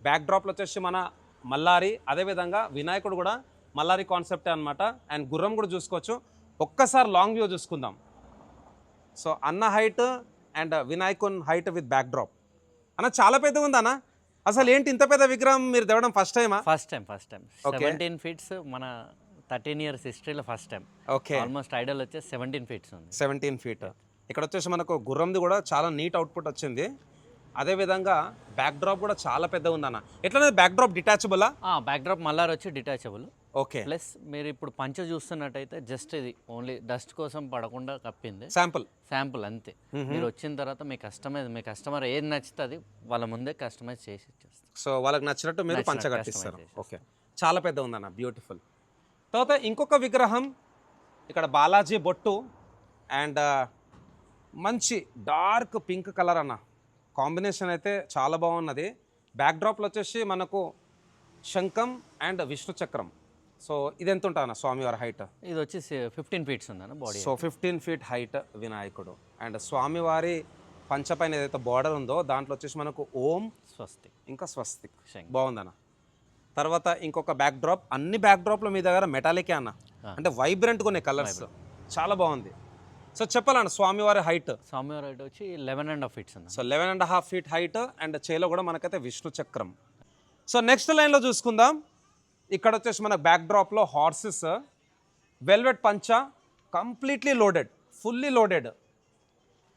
బ్యాక్ డ్రాప్లో వచ్చేసి మన మల్లారి, అదేవిధంగా వినాయకుడు కూడా మల్లారి కాన్సెప్టే అనమాట. అండ్ గుర్రం కూడా చూసుకోవచ్చు. ఒక్కసారి లాంగ్ వ్యూ చూసుకుందాం. సో అన్న హైట్ అండ్ వినాయకున్ హైట్ విత్ బ్యాక్ డ్రాప్ అన్న చాలా పెద్దగా ఉంది అన్న. అసలు ఏంటి ఇంత పెద్ద విగ్రహం మీరు తేవడం ఫస్ట్ టైమా? ఫస్ట్ టైం 17 feet మన 13 years హిస్టరీలో first time. Okay, almost Idol వచ్చేసి 17 feet ఉంది. 17 feet. ఇక్కడ వచ్చేసి మనకు గుర్రంది కూడా చాలా నీట్ అవుట్పుట్ వచ్చింది. అదేవిధంగా బ్యాక్ డ్రాప్ కూడా చాలా పెద్దగా ఉందన్న. ఎట్లా బ్యాక్ డ్రాప్ డిటాచబులా? బ్యాక్ డ్రాప్ మల్లారి వచ్చి డిటాచబుల్. ఓకే. ప్లస్ మీరు ఇప్పుడు పంచ చూస్తున్నట్టయితే జస్ట్ ఇది ఓన్లీ డస్ట్ కోసం పడకుండా కప్పింది, శాంపుల్ అంతే. మీరు వచ్చిన తర్వాత మీ కస్టమర్ ఏది నచ్చుతుంది వాళ్ళ ముందే కస్టమైజ్ చేసి ఇచ్చేస్తారు. సో వాళ్ళకి నచ్చినట్టు మీరు పంచ కట్టిస్తారు. ఓకే, చాలా పెద్ద ఉందన్న, బ్యూటిఫుల్. తర్వాత ఇంకొక విగ్రహం ఇక్కడ బాలాజీ బొట్టు అండ్ మంచి డార్క్ పింక్ కలర్ అన్న. కాంబినేషన్ అయితే చాలా బాగున్నది. బ్యాక్ డ్రాప్లో వచ్చేసి మనకు శంఖం అండ్ విష్ణు చక్రం. సో ఇది ఎంత ఉంటుంది అన్న స్వామివారి హైట్? ఇది వచ్చి 15 feet ఉందన్న బాడీ. సో 15 feet హైట్ వినాయకుడు. అండ్ స్వామివారి పంచ పైన ఏదైతే బార్డర్ ఉందో దాంట్లో వచ్చేసి మనకు ఓం, స్వస్తిక్, ఇంకా స్వస్తిక్ బాగుందన్న. తర్వాత ఇంకొక బ్యాక్ డ్రాప్. అన్ని బ్యాక్ డ్రాప్లు మీ దగ్గర మెటాలికే అన్న, అంటే వైబ్రెంట్గా ఉన్నాయి కలర్స్, చాలా బాగుంది. సో చెప్పాలన్న స్వామివారి హైట్ వచ్చి 11.5 feet ఉంది. సో 11.5 feet హైట్ అండ్ చేలో కూడా మనకైతే విష్ణు చక్రం. సో నెక్స్ట్ లైన్లో చూసుకుందాం. ఇక్కడ వచ్చేసి మన బ్యాక్ డ్రాప్లో హార్సెస్, వెల్వెట్ పంచ, completely loaded, fully loaded.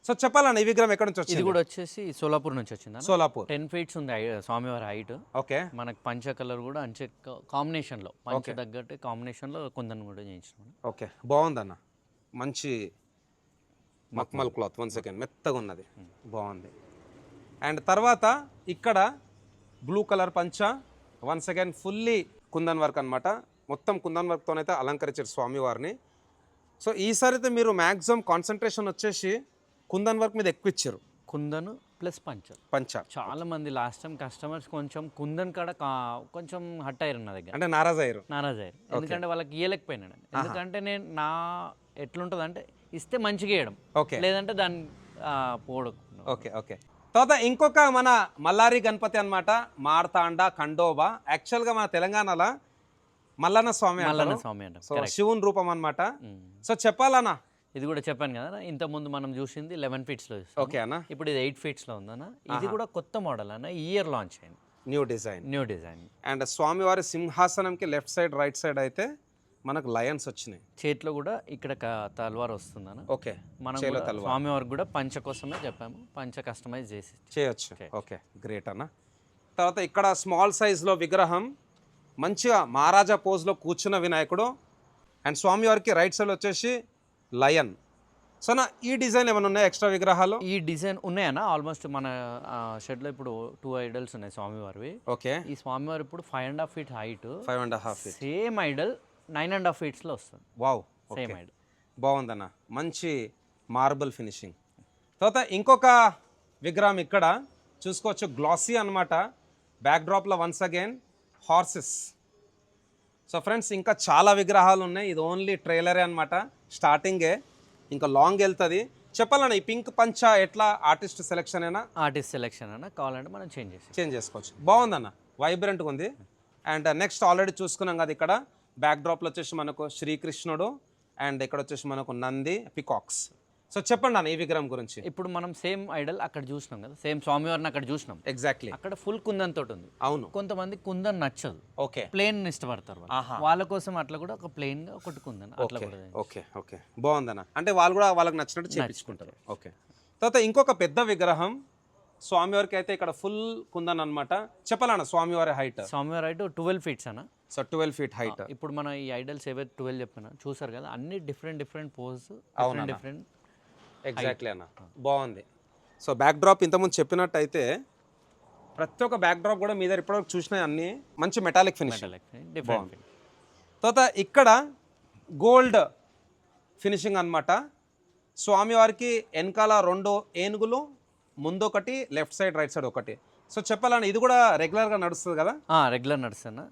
So చెప్పాలన్న ఈ విగ్రహం ఎక్కడ నుంచి వచ్చింది? ఇది కూడా వచ్చేసి సోలాపూర్ నుంచి వచ్చింది. సోలాపూర్ 10 feet ఉంది స్వామివారి హైట్. ఓకే. మనకు పంచ కలర్ కూడా అంచే కాంబినేషన్లో, పంచ తగ్గట్టు కాంబినేషన్లో కుందన్ కూడా చేయించినాం. ఓకే, బాగుందన్న, మంచి మక్మల్ క్లాత్. 1 second, మెత్తగా ఉన్నది, బాగుంది. అండ్ తర్వాత ఇక్కడ బ్లూ కలర్ పంచ, 1 second, ఫుల్లీ కుందన్ వర్క్ అనమాట. మొత్తం కుందన్ వర్క్తోనైతే అలంకరించారు స్వామివారిని. సో ఈసారి అయితే మీరు మ్యాక్సిమం కాన్సన్ట్రేషన్ వచ్చేసి కుందన్ వర్క్ మీద ఎక్కువ ఇచ్చారు. కుందన్ ప్లస్ పంచ. చాలా మంది లాస్ట్ టైం కస్టమర్స్ కొంచెం కుందన్ కాడ కొంచెం హట్ అయ్యారు నా దగ్గర, అంటే నారాజ్ అయ్యారు. ఎందుకంటే వాళ్ళకి ఇయ్యలేకపోయినాడు. ఎందుకంటే నేను నా ఎట్లుంటుంది అంటే ఇస్తే మంచిగా వేయడం, లేదంటే దాన్ని పోవడం. ఓకే. తర్వాత ఇంకొక మన మల్లారి గణపతి అన్నమాట, మార్తాండ ఖండోబా. యాక్చువల్గా మన తెలంగాణలో మల్లన్న స్వామి మల్లన్న అంటారు. స్వామి అంటాం సో correct. శివుని రూపం అన్నమాట. మ్మ్. సో చెప్పాలన్నా. ఇది కూడా చెప్పాను కదా ఇంతకుముందు మనం చూసింది 11 ఫీట్స్లో ఓకే అన్న, ఇప్పుడు ఇది 8 ఫీట్స్లో ఉందన్న. ఇది కూడా కొత్త మోడల్ అన్న, ఈ ఇయర్ లాంచ్ అయింది, new design. New design. And స్వామివారి సింహాసనంకి లెఫ్ట్ సైడ్ రైట్ సైడ్ అయితే మనకు లయన్స్ వచ్చినాయి. చేతిలో కూడా ఇక్కడ తల్వార్ వస్తుందన్న. ఓకే, మనం చేలో కూడా తల్వార్. స్వామి వారికి కూడా పంచ కోసమే చెప్పాము, పంచ కస్టమైజ్ చేసి చేయొచ్చు. ఓకే, గ్రేట్ అన్న. తర్వాత ఇక్కడ స్మాల్ సైజ్లో విగ్రహం మంచిగా మహారాజా పోజ్లో కూర్చున్న వినాయకుడు. అండ్ స్వామివారికి రైట్ సైడ్ వచ్చేసి లయన్. సో నా ఈ డిజైన్ ఏమైనా ఉన్నాయి ఎక్స్ట్రా విగ్రహాలు? ఈ డిజైన్ ఉన్నాయన్న. ఆల్మోస్ట్ మన షెడ్లో ఇప్పుడు 2 ఐడల్స్ ఉన్నాయి స్వామివారివి. ఓకే, ఈ స్వామివారి ఇప్పుడు 5.5 feet height, 5.5 feet. Same Idol 9.5 ఫీట్స్లో వస్తుంది. Wow, same Idol. బాగుందన్న, మంచి మార్బుల్ ఫినిషింగ్. తర్వాత ఇంకొక విగ్రహం ఇక్కడ చూసుకోవచ్చు, గ్లాసీ అనమాట. బ్యాక్ డ్రాప్లో once again horses. So friends ఇంకా చాలా విగ్రహాలు ఉన్నాయి, ఇది ఓన్లీ ట్రైలరే అనమాట, స్టార్టింగే, ఇంకా లాంగ్ వెళ్తుంది. చెప్పాలన్న ఈ పింక్ పంచ ఎట్లా ఆర్టిస్ట్ సెలెక్షన్ అయినా ఆర్టిస్ట్ సెలెక్షన్ అన్న, కావాలంటే మనం చేంజ్ చేసుకోవచ్చు. బాగుందన్న, వైబ్రెంట్గా ఉంది. అండ్ నెక్స్ట్ ఆల్రెడీ చూసుకున్నాం కదా, ఇక్కడ బ్యాక్ డ్రాప్లో వచ్చేసి మనకు శ్రీకృష్ణుడు, అండ్ ఇక్కడ వచ్చేసి మనకు నంది, పికాక్స్. సో చెప్పండి అన్న ఈ విగ్రహం గురించి. ఇప్పుడు మనం సేమ్ ఐడల్ అక్కడ చూసినాం కదా, సేమ్ స్వామివారిని అక్కడ చూసినాం. ఎగ్జాక్ట్లీ, అక్కడ ఫుల్ కుందన్ తోటి ఉంది. అవును. కొంతమంది కుందన్ నచ్చదు, ఓకే, ప్లేన్ ఇష్టపడతారు వాళ్ళు. వాళ్ళ కోసం అట్లా కూడా ఒక ప్లేన్ గా ఒకటి కుందన్ అట్లా కూడా. ఓకే ఓకే, బాగుందన్న. అంటే వాళ్ళు కూడా వాళ్ళకి నచ్చినట్టు చేయించుకుంటారు. ఓకే. తర్వాత ఇంకొక పెద్ద విగ్రహం స్వామివారికి అయితే ఇక్కడ ఫుల్ కుందన్ అనమాట. చెప్పాలన్న స్వామివారి హైట్? స్వామివారి హైట్ 12 ఫీట్స్ అన్న. So 12 feet height. ఇప్పుడు మన ఈ ఐడల్స్ ఏవైతే 12 చెప్పినా చూసారు కదా, అన్ని డిఫరెంట్ పోజ్, డిఫరెంట్. ఎగ్జాక్ట్లీ అన్న, బాగుంది. సో బ్యాక్ డ్రాప్ ఇంతకుముందు చెప్పినట్టయితే ప్రతి ఒక్క బ్యాక్ డ్రాప్ కూడా మీ దగ్గర ఇప్పటివరకు చూసినాయి అన్ని మంచి మెటాలిక్ ఫినిషింగ్. డిఫరెంట్. తర్వాత ఇక్కడ గోల్డ్ ఫినిషింగ్ అన్నమాట. స్వామివారికి వెనకాల 2 ఏనుగులు, ముందు ఒకటి, లెఫ్ట్ సైడ్ రైట్ సైడ్ ఒకటి. సో చెప్పాలని ఇది కూడా రెగ్యులర్గా నడుస్తుంది కదా? రెగ్యులర్ నడుస్తున్నా.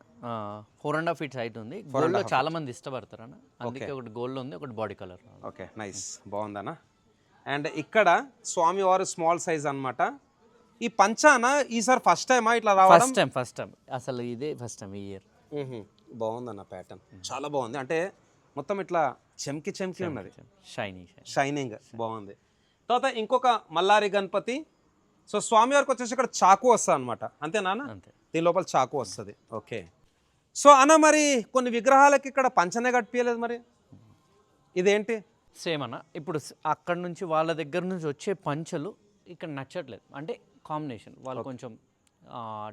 4.5 ఫీట్స్ హైట్ ఉంది. గోల్డ్లో చాలా మంది ఇష్టపడతారు అన్న, అందుకే ఒకటి గోల్డ్ ఉంది, ఒకటి బాడీ కలర్. ఓకే, నైస్, బాగుందన్న. అండ్ ఇక్కడ స్వామివారు స్మాల్ సైజ్ అన్నమాట. ఈ పంచాన ఈసారి ఫస్ట్ టైమా ఇట్లా రావడం? ఫస్ట్ టైం అసలు, ఇదే ఫస్ట్ టైం ఈ ఇయర్. బాగుందన్న ప్యాటర్న్, చాలా బాగుంది. అంటే మొత్తం ఇట్లా చెమ్కి ఉన్నది, షైనింగ్ బాగుంది. తర్వాత ఇంకొక మల్లారి గణపతి. సో స్వామివారికి వచ్చేసి ఇక్కడ చాకు వస్తుంది అనమాట, అంతేనా? అంతే, దీని లోపల చాకు వస్తుంది. ఓకే. సో అన్న మరి కొన్ని విగ్రహాలకి ఇక్కడ పంచనే కట్టియలేదు, మరి ఇదేంటి? సేమ్ అన్న. ఇప్పుడు అక్కడ నుంచి వాళ్ళ దగ్గర నుంచి వచ్చే పంచలు ఇక్కడ నచ్చట్లేదు, అంటే కాంబినేషన్ వాళ్ళు కొంచెం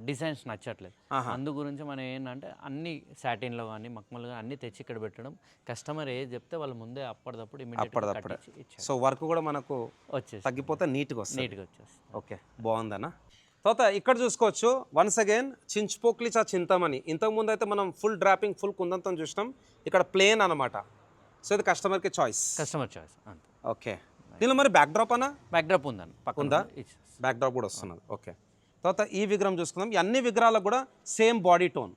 డిజైన్స్ నచ్చట్లేదు. అందు గురించి మనం ఏంటంటే అన్ని సాటిన్లో కానీ మక్మలు కానీ అన్ని తెచ్చి ఇక్కడ పెట్టడం. కస్టమర్ ఏది చెప్తే వాళ్ళు ముందే అప్పటిదప్పుడు ఇమీడియట్గా. సో వర్క్ కూడా మనకు వచ్చేసి తగ్గిపోతే నీట్గా వస్తుంది. ఓకే, బాగుందన్న. తర్వాత ఇక్కడ చూసుకోవచ్చు వన్స్ అగైన్ చించుపోక్లి చింతమని. ఇంతకుముందు అయితే మనం ఫుల్ డ్రాపింగ్ ఫుల్ కుందంతో చూసినాం, ఇక్కడ ప్లేన్ అనమాట. సో ఇది కస్టమర్ చాయిస్. అంతే. ఓకే. దీనిలో మరి బ్యాక్ డ్రాప్ అన్న? బ్యాక్ డ్రాప్ ఉందని ఉందా? బ్యాక్ డ్రాప్ కూడా వస్తున్నది. ఓకే. తర్వాత ఈ విగ్రహం చూసుకుందాం. ఈ అన్ని విగ్రహాలకు కూడా సేమ్ బాడీ టోన్,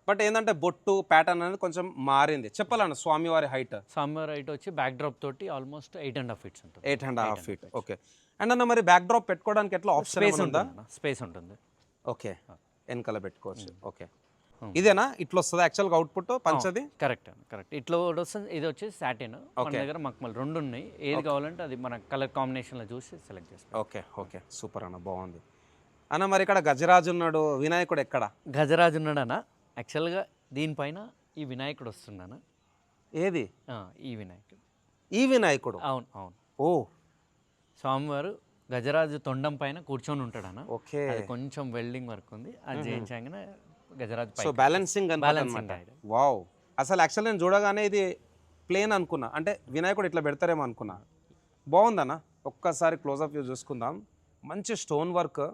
బట్ ఏంటంటే బొట్టు ప్యాటర్న్ అనేది కొంచెం మారింది. చెప్పాలన్న స్వామివారి హైట్? స్వామివారి హైట్ వచ్చి బ్యాక్ డ్రాప్ తోటి ఆల్మోస్ట్ 8.5 ఫీట్స్ ఉంటుంది. 8.5 feet. ఓకే. అండ్ అన్న మరి బ్యాక్ డ్రాప్ పెట్టుకోవడానికి ఎట్లా ఆప్షన్ ఉందా? స్పేస్ ఉంటుంది. ఓకే, వెనకాల పెట్టుకోవచ్చు. ఓకే, ఇదేనా ఇట్లా వస్తుంది యాక్చువల్గా అవుట్పుట్ పంచది? కరెక్ట్. ఇట్లా వస్తుంది. ఇది వచ్చి సాటిన్, మన దగ్గర మక్మల్ 2 ఉన్నాయి. ఏది కావాలంటే అది మన కలర్ కాంబినేషన్లో చూసి సెలెక్ట్ చేస్తాం. ఓకే ఓకే, సూపర్ అన్న, బాగుంది అన్న. మరి ఇక్కడ గజరాజు ఉన్నాడు, వినాయకుడు ఎక్కడ? గజరాజు ఉన్నాడు అన్న. యాక్చువల్గా దీనిపైన ఈ వినాయకుడు వస్తున్నాను. ఏది? ఈ వినాయకుడు. ఈ వినాయకుడు? అవును. ఓ, స్వామివారు గజరాజు తొండం పైన కూర్చొని ఉంటాడు అన్న. ఓకే. అది కొంచెం వెల్డింగ్ వర్క్ ఉంది, అది చేయించగానే గజరాజు. సో బ్యాలెన్సింగ్ అన్నమాట. వావ్, అసలు యాక్చువల్ నేను చూడగానే ఇది ప్లేన్ అనుకున్నా, అంటే వినాయకుడు ఇట్లా పెడతారేమో అనుకున్నా. బాగుందన్న. ఒక్కసారి క్లోజ్అప్ వ్యూ చూసుకుందాం. మంచి స్టోన్ వర్క్.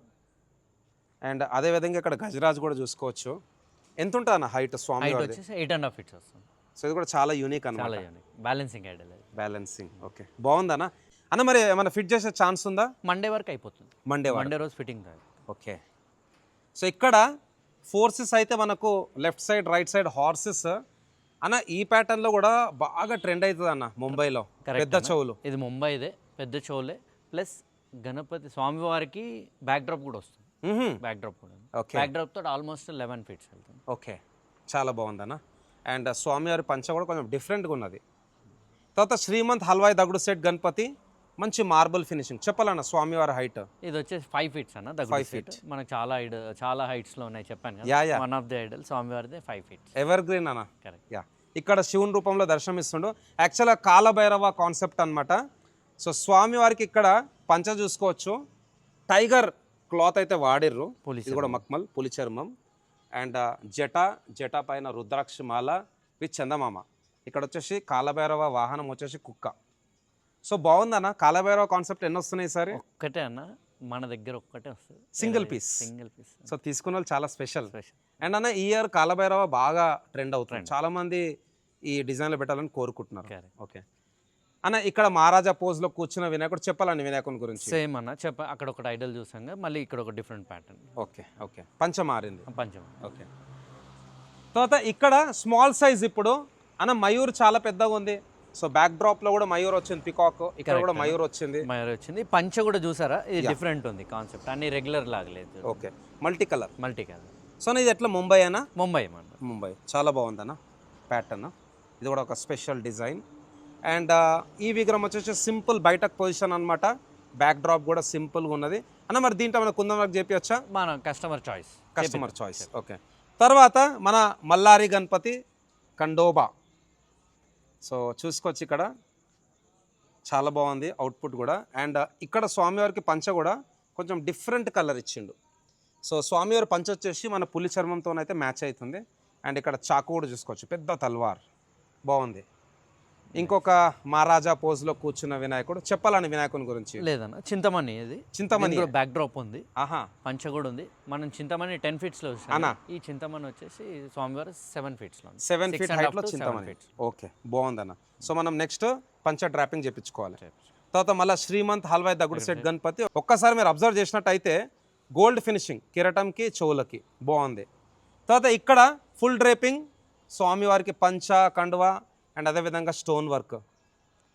అండ్ అదేవిధంగా ఇక్కడ గజరాజు కూడా చూసుకోవచ్చు. ఎంత ఉంటుంది అన్న హైట్ స్వామి? 8.5 ఫీట్స్ వస్తుంది. సో ఇది కూడా చాలా యూనిక్ అన్నమాట. Balancing Idol. బ్యాలెన్సింగ్. ఓకే, బాగుందన్న. అన్న మరి ఏమైనా ఫిట్ చేసే ఛాన్స్ ఉందా? మండే వరకు అయిపోతుంది. మండే రోజు ఫిట్టింగ్. ఓకే. సో ఇక్కడ ఫోర్సెస్ అయితే మనకు left side right side horses అన్న. ఈ ప్యాటర్న్లో కూడా బాగా ట్రెండ్ అవుతుంది అన్న ముంబైలో, పెద్ద చెవులు. ఇది ముంబైదే పెద్ద చెవులే, ప్లస్ గణపతి స్వామివారికి బ్యాక్ డ్రాప్ కూడా వస్తుంది. బ్యాక్ డ్రాప్ కూడా ఓకే బ్యాక్ డ్రాప్ తోటి ఆల్మోస్ట్ 11 ఫీట్స్ వెళ్తుంది. ఓకే చాలా బాగుందన్న. అండ్ స్వామివారి పంచ కూడా కొంచెం డిఫరెంట్గా ఉన్నది. తర్వాత శ్రీమంత్ హల్వాయి దగుడు సెట్ గణపతి, మంచి మార్బుల్ ఫినిషింగ్. చెప్పాలన్న స్వామివారి హైట్ ఇది వచ్చేసి 5 ఫీట్స్ అన్న. 5 feet. మనకు చాలా heights లో ఉన్నాయి చెప్పాను కదా. Yeah one of the idol స్వామివారిది 5 ఫీట్స్. ఎవర్ గ్రీన్ అన్న. కరెక్ట్. యా ఇక్కడ శివుని రూపంలో దర్శనమిస్తుండు. యాక్చువల్గా కాలభైరవ కాన్సెప్ట్ అనమాట. సో స్వామివారికి ఇక్కడ పంచ చూసుకోవచ్చు, టైగర్ క్లాత్ అయితే వాడిర్రు, ఇది కూడా మక్మల్ పులి చర్మం. అండ్ జట పైన రుద్రాక్ష మాల విత్ చందమామ. ఇక్కడ వచ్చేసి కాలభైరవ వాహనం వచ్చేసి కుక్క. సో బాగుందన్న. కాలభైరవ కాన్సెప్ట్ ఎన్ని వస్తున్నాయి ఈసారి? ఒక్కటే అన్న, మన దగ్గర ఒక్కటే వస్తుంది, సింగిల్ పీస్. సో తీసుకున్న వాళ్ళు చాలా స్పెషల్. అండ్ అన్న ఈ ఇయర్ కాలభైరవ బాగా ట్రెండ్ అవుతుంది, చాలా మంది ఈ డిజైన్లో పెట్టాలని కోరుకుంటున్నారు. ఓకే అన్న ఇక్కడ మహారాజా పోజ్లో కూర్చున్న వినాయకుడు, చెప్పాలండి వినాయకుని గురించి. సేమ్ అన్న అక్కడ ఒక ఐడల్ చూసాం, మళ్ళీ ఇక్కడ ఒక డిఫరెంట్ ప్యాటర్న్. ఓకే ఓకే పంచ మారింది. పంచం. ఓకే తర్వాత ఇక్కడ స్మాల్ సైజ్. ఇప్పుడు అన్న మయూర్ చాలా పెద్దగా ఉంది. సో బ్యాక్ డ్రాప్ లో కూడా మయూర్ వచ్చింది, పికాక్. ఇక్కడ కూడా మయూర్ వచ్చింది. పంచ కూడా చూసారా, ఇది డిఫరెంట్ ఉంది కాన్సెప్ట్, అన్ని రెగ్యులర్ లాగలేదు. Okay multi colour. సో ఇది ఎట్లా ముంబై అన్న? ముంబై చాలా బాగుందన్న ప్యాటర్న్. ఇది కూడా ఒక స్పెషల్ డిజైన్. అండ్ ఈ విగ్రహం వచ్చేసి సింపుల్ బయటకు పొజిషన్ అనమాట. బ్యాక్ డ్రాప్ కూడా సింపుల్గా ఉన్నది అన్న. మరి దీంట్లో మన కుందం వర్క్ చేపించచ్చా? మన కస్టమర్ చాయిస్. ఓకే తర్వాత మన మల్లారి గణపతి కండోబా. సో చూసుకోవచ్చు ఇక్కడ చాలా బాగుంది అవుట్పుట్ కూడా. అండ్ ఇక్కడ స్వామివారికి పంచ కూడా కొంచెం డిఫరెంట్ కలర్ ఇచ్చిండు. సో స్వామివారి పంచ వచ్చేసి మన పులి చర్మంతోనైతే మ్యాచ్ అవుతుంది. అండ్ ఇక్కడ చాకు కూడా చూసుకోవచ్చు, పెద్ద తల్వార్ బాగుంది. ఇంకొక మహారాజా పోజ్లో కూర్చున్న వినాయకుడు, చెప్పాలని వినాయకుని గురించి. లేదన్న చింతమణి, ఇది చింతమణి బ్యాక్ డ్రాప్ ఉంది. పంచ కూడా ఉంది. మనం చింతమణి 10 ఫీట్స్ లో అన్న. ఈ చింతమణి వచ్చేసి స్వామివారి 7 ఫీట్స్ లో, 7 feet హైట్ లో చింతమణి. ఓకే బాగుందన్న. సో మనం నెక్స్ట్ పంచ డ్రాపింగ్ చేపించుకోవాలి. తర్వాత మళ్ళీ శ్రీమంత్ హల్వాయి దగుడు సెట్ గణపతి. ఒక్కసారి మీరు అబ్జర్వ్ చేసినట్టయితే గోల్డ్ ఫినిషింగ్ కిరటంకి చెవులకి బాగుంది. తర్వాత ఇక్కడ ఫుల్ డ్రేపింగ్ స్వామివారికి పంచ కండువా అండ్ అదేవిధంగా స్టోన్ వర్క్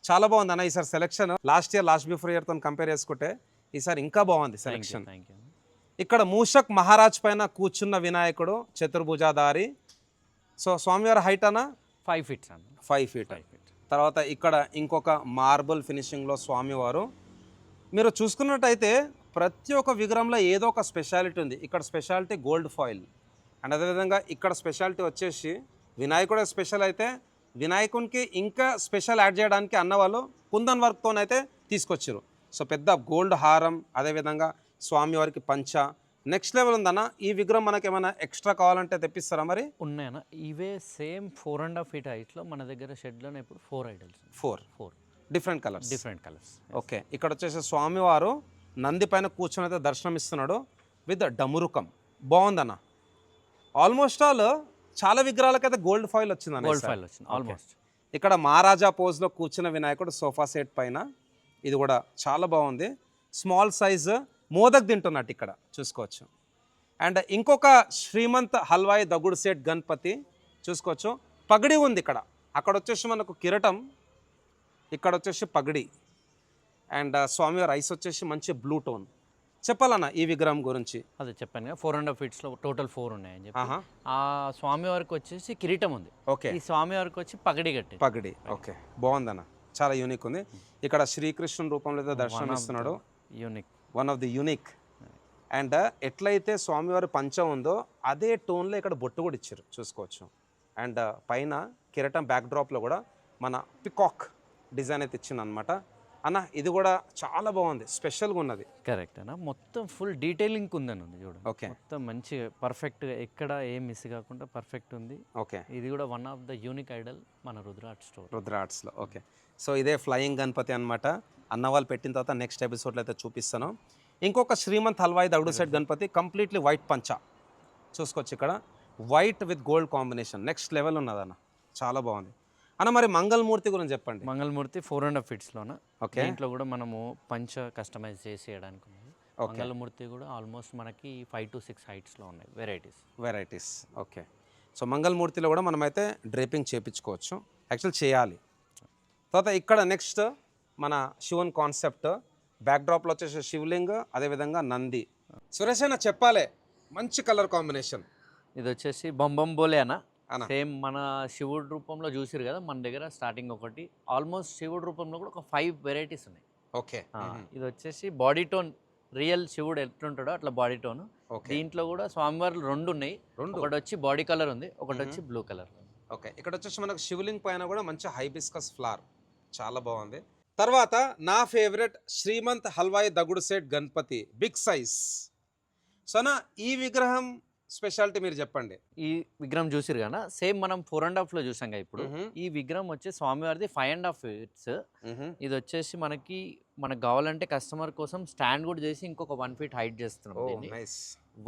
చాలా బాగుంది అన్న. ఈసారి సెలెక్షన్ లాస్ట్ బిఫోర్ ఇయర్తో కంపేర్ చేసుకుంటే ఈసారి ఇంకా బాగుంది సెలెక్షన్. ఇక్కడ మూషక్ మహారాజ్ పైన కూర్చున్న వినాయకుడు చతుర్భుజాధారి. సో స్వామివారి హైట్ అన్న 5 ఫీట్స్. 5 feet. తర్వాత ఇక్కడ ఇంకొక మార్బుల్ ఫినిషింగ్లో స్వామివారు. మీరు చూసుకున్నట్టయితే ప్రతి ఒక్క విగ్రహంలో ఏదో ఒక స్పెషాలిటీ ఉంది. ఇక్కడ స్పెషాలిటీ గోల్డ్ ఫాయిల్. అండ్ అదేవిధంగా ఇక్కడ స్పెషాలిటీ వచ్చేసి వినాయకుడు స్పెషల్ అయితే వినాయకునికి ఇంకా స్పెషల్ యాడ్ చేయడానికి అన్నవాళ్ళు కుందన్ వర్క్తోనైతే తీసుకొచ్చారు. సో పెద్ద గోల్డ్ హారం, అదేవిధంగా స్వామివారికి పంచ నెక్స్ట్ లెవెల్ ఉందన్న. ఈ విగ్రహం మనకి ఏమైనా ఎక్స్ట్రా కావాలంటే తెప్పిస్తారా? మరి ఉన్నాయన్న ఇవే సేమ్ 4.5 feet హైట్లో మన దగ్గర షెడ్లోనే ఇప్పుడు 4 ఐడల్స్. 4 different colours. ఓకే ఇక్కడ వచ్చేసి స్వామివారు నంది పైన కూర్చొని అయితే దర్శనమిస్తున్నాడు విత్ డమురుకం. బాగుందన్న. ఆల్మోస్ట్ ఆల్ చాలా విగ్రహాలకైతే గోల్డ్ ఫాయిల్ వచ్చింది ఆల్మోస్ట్. ఇక్కడ మహారాజా పోజ్లో కూర్చున్న వినాయకుడు సోఫా సెట్ పైన, ఇది కూడా చాలా బాగుంది. స్మాల్ సైజ్ మోదక్ తింటున్నట్టు ఇక్కడ చూసుకోవచ్చు. అండ్ ఇంకొక శ్రీమంత్ హల్వాయి దగుడు సెట్ గణపతి చూసుకోవచ్చు. పగడి ఉంది ఇక్కడ. అక్కడ వచ్చేసి మనకు కిరటం, ఇక్కడ వచ్చేసి పగడి. అండ్ స్వామివారి ఐస్ వచ్చేసి మంచి బ్లూ టోన్. చెప్పాలన్న ఈ విగ్రహం గురించి. అదే చెప్పాను 4.5 feets లో టోటల్ 4 ఉన్నాయని చెప్పి. ఆ స్వామి వారికి వచ్చేసి కిరీటం ఉంది. ఓకే ఈ స్వామి వారికి వచ్చి పగడి. ఓకే బాగుందన్న, చాలా యూనిక్ ఉంది. ఇక్కడ శ్రీకృష్ణుని రూపంలో అయితే దర్శనం ఇస్తున్నాడు. One of the unique. And ఎట్లయితే స్వామివారి పంచ ఉందో అదే టోన్లో ఇక్కడ బొట్టు కూడా ఇచ్చారు చూసుకోవచ్చు. అండ్ పైన కిరటం బ్యాక్ డ్రాప్లో కూడా మన పికాక్ డిజైన్ అయితే ఇచ్చింది అనమాట. అన్న ఇది కూడా చాలా బాగుంది, స్పెషల్గా ఉన్నది. కరెక్ట్ అన్న, మొత్తం ఫుల్ డీటెయిలింగ్ ఉందని ఉంది చూడండి. ఓకే మొత్తం మంచి పర్ఫెక్ట్గా ఎక్కడ ఏం మిస్ కాకుండా పర్ఫెక్ట్ ఉంది. ఓకే ఇది కూడా one of the unique Idol మన రుద్ర ఆర్ట్స్లో. ఓకే సో ఇదే ఫ్లయింగ్ గణపతి అనమాట. అన్న వాళ్ళు పెట్టిన తర్వాత నెక్స్ట్ ఎపిసోడ్లో అయితే చూపిస్తాను. ఇంకొక Shrimant Halwai Dagdusheth Ganpati completely white పంచ చూసుకోవచ్చు. ఇక్కడ white with gold combination next level ఉన్నదన్న, చాలా బాగుంది అన్న. మరి మంగళమూర్తి గురించి చెప్పండి. మంగళమూర్తి 4.5 feets లోన. ఓకే దీంట్లో కూడా మనము పంచ కస్టమైజ్ చేసేయడానికి ఉంది. మంగళమూర్తి కూడా ఆల్మోస్ట్ మనకి 5 to 6 హైట్స్లో ఉన్నాయి వెరైటీస్. ఓకే సో మంగళమూర్తిలో కూడా మనమైతే డ్రేపింగ్ చేయించుకోవచ్చు, యాక్చువల్ చేయాలి. తర్వాత ఇక్కడ నెక్స్ట్ మన శివన్ కాన్సెప్ట్ బ్యాక్డ్రాప్లో వచ్చేసి శివలింగ, అదేవిధంగా నంది. సురేష్ అన్న చెప్పాలి, మంచి కలర్ కాంబినేషన్. ఇది వచ్చేసి బొంబం బోలే అన్న. అన్న సేమ్ మన శివుడి రూపంలో చూసిరు కదా మన దగ్గర స్టార్టింగ్ ఒకటి. ఆల్మోస్ట్ శివుడి రూపంలో కూడా ఒక 5 వెరైటీస్ ఉన్నాయి. ఓకే. ఇది వచ్చేసి బాడీ టోన్, రియల్ శివుడు ఎట్లుంటాడో అట్లా బాడీ టోన్. ఓకే. దీంట్లో కూడా స్వామివార్లు 2 ఉన్నాయి. ఒకటి వచ్చి బాడీ కలర్ ఉంది, ఒకటి వచ్చి బ్లూ కలర్. ఓకే. ఇక్కడ వచ్చేసి మనకు శివలింగ్ పైన కూడా మంచి హైబిస్కస్ ఫ్లవర్, చాలా బాగుంది. తర్వాత నా favourite Shrimant Halwai Dagdusheth Ganpati, big size. సోనా ఈ విగ్రహం స్పెషాలిటీ మీరు చెప్పండి. ఈ విగ్రహం చూసిరు కదా సేమ్ మనం 4.5లో చూసాం కదా ఇప్పుడు. ఈ విగ్రహం వచ్చి స్వామివారిది 5.5 feet. ఇది వచ్చేసి మనకు కావాలంటే కస్టమర్ కోసం స్టాండ్ కూడా చేసి ఇంకొక 1 feet హైట్ చేస్తున్నాం దీన్ని.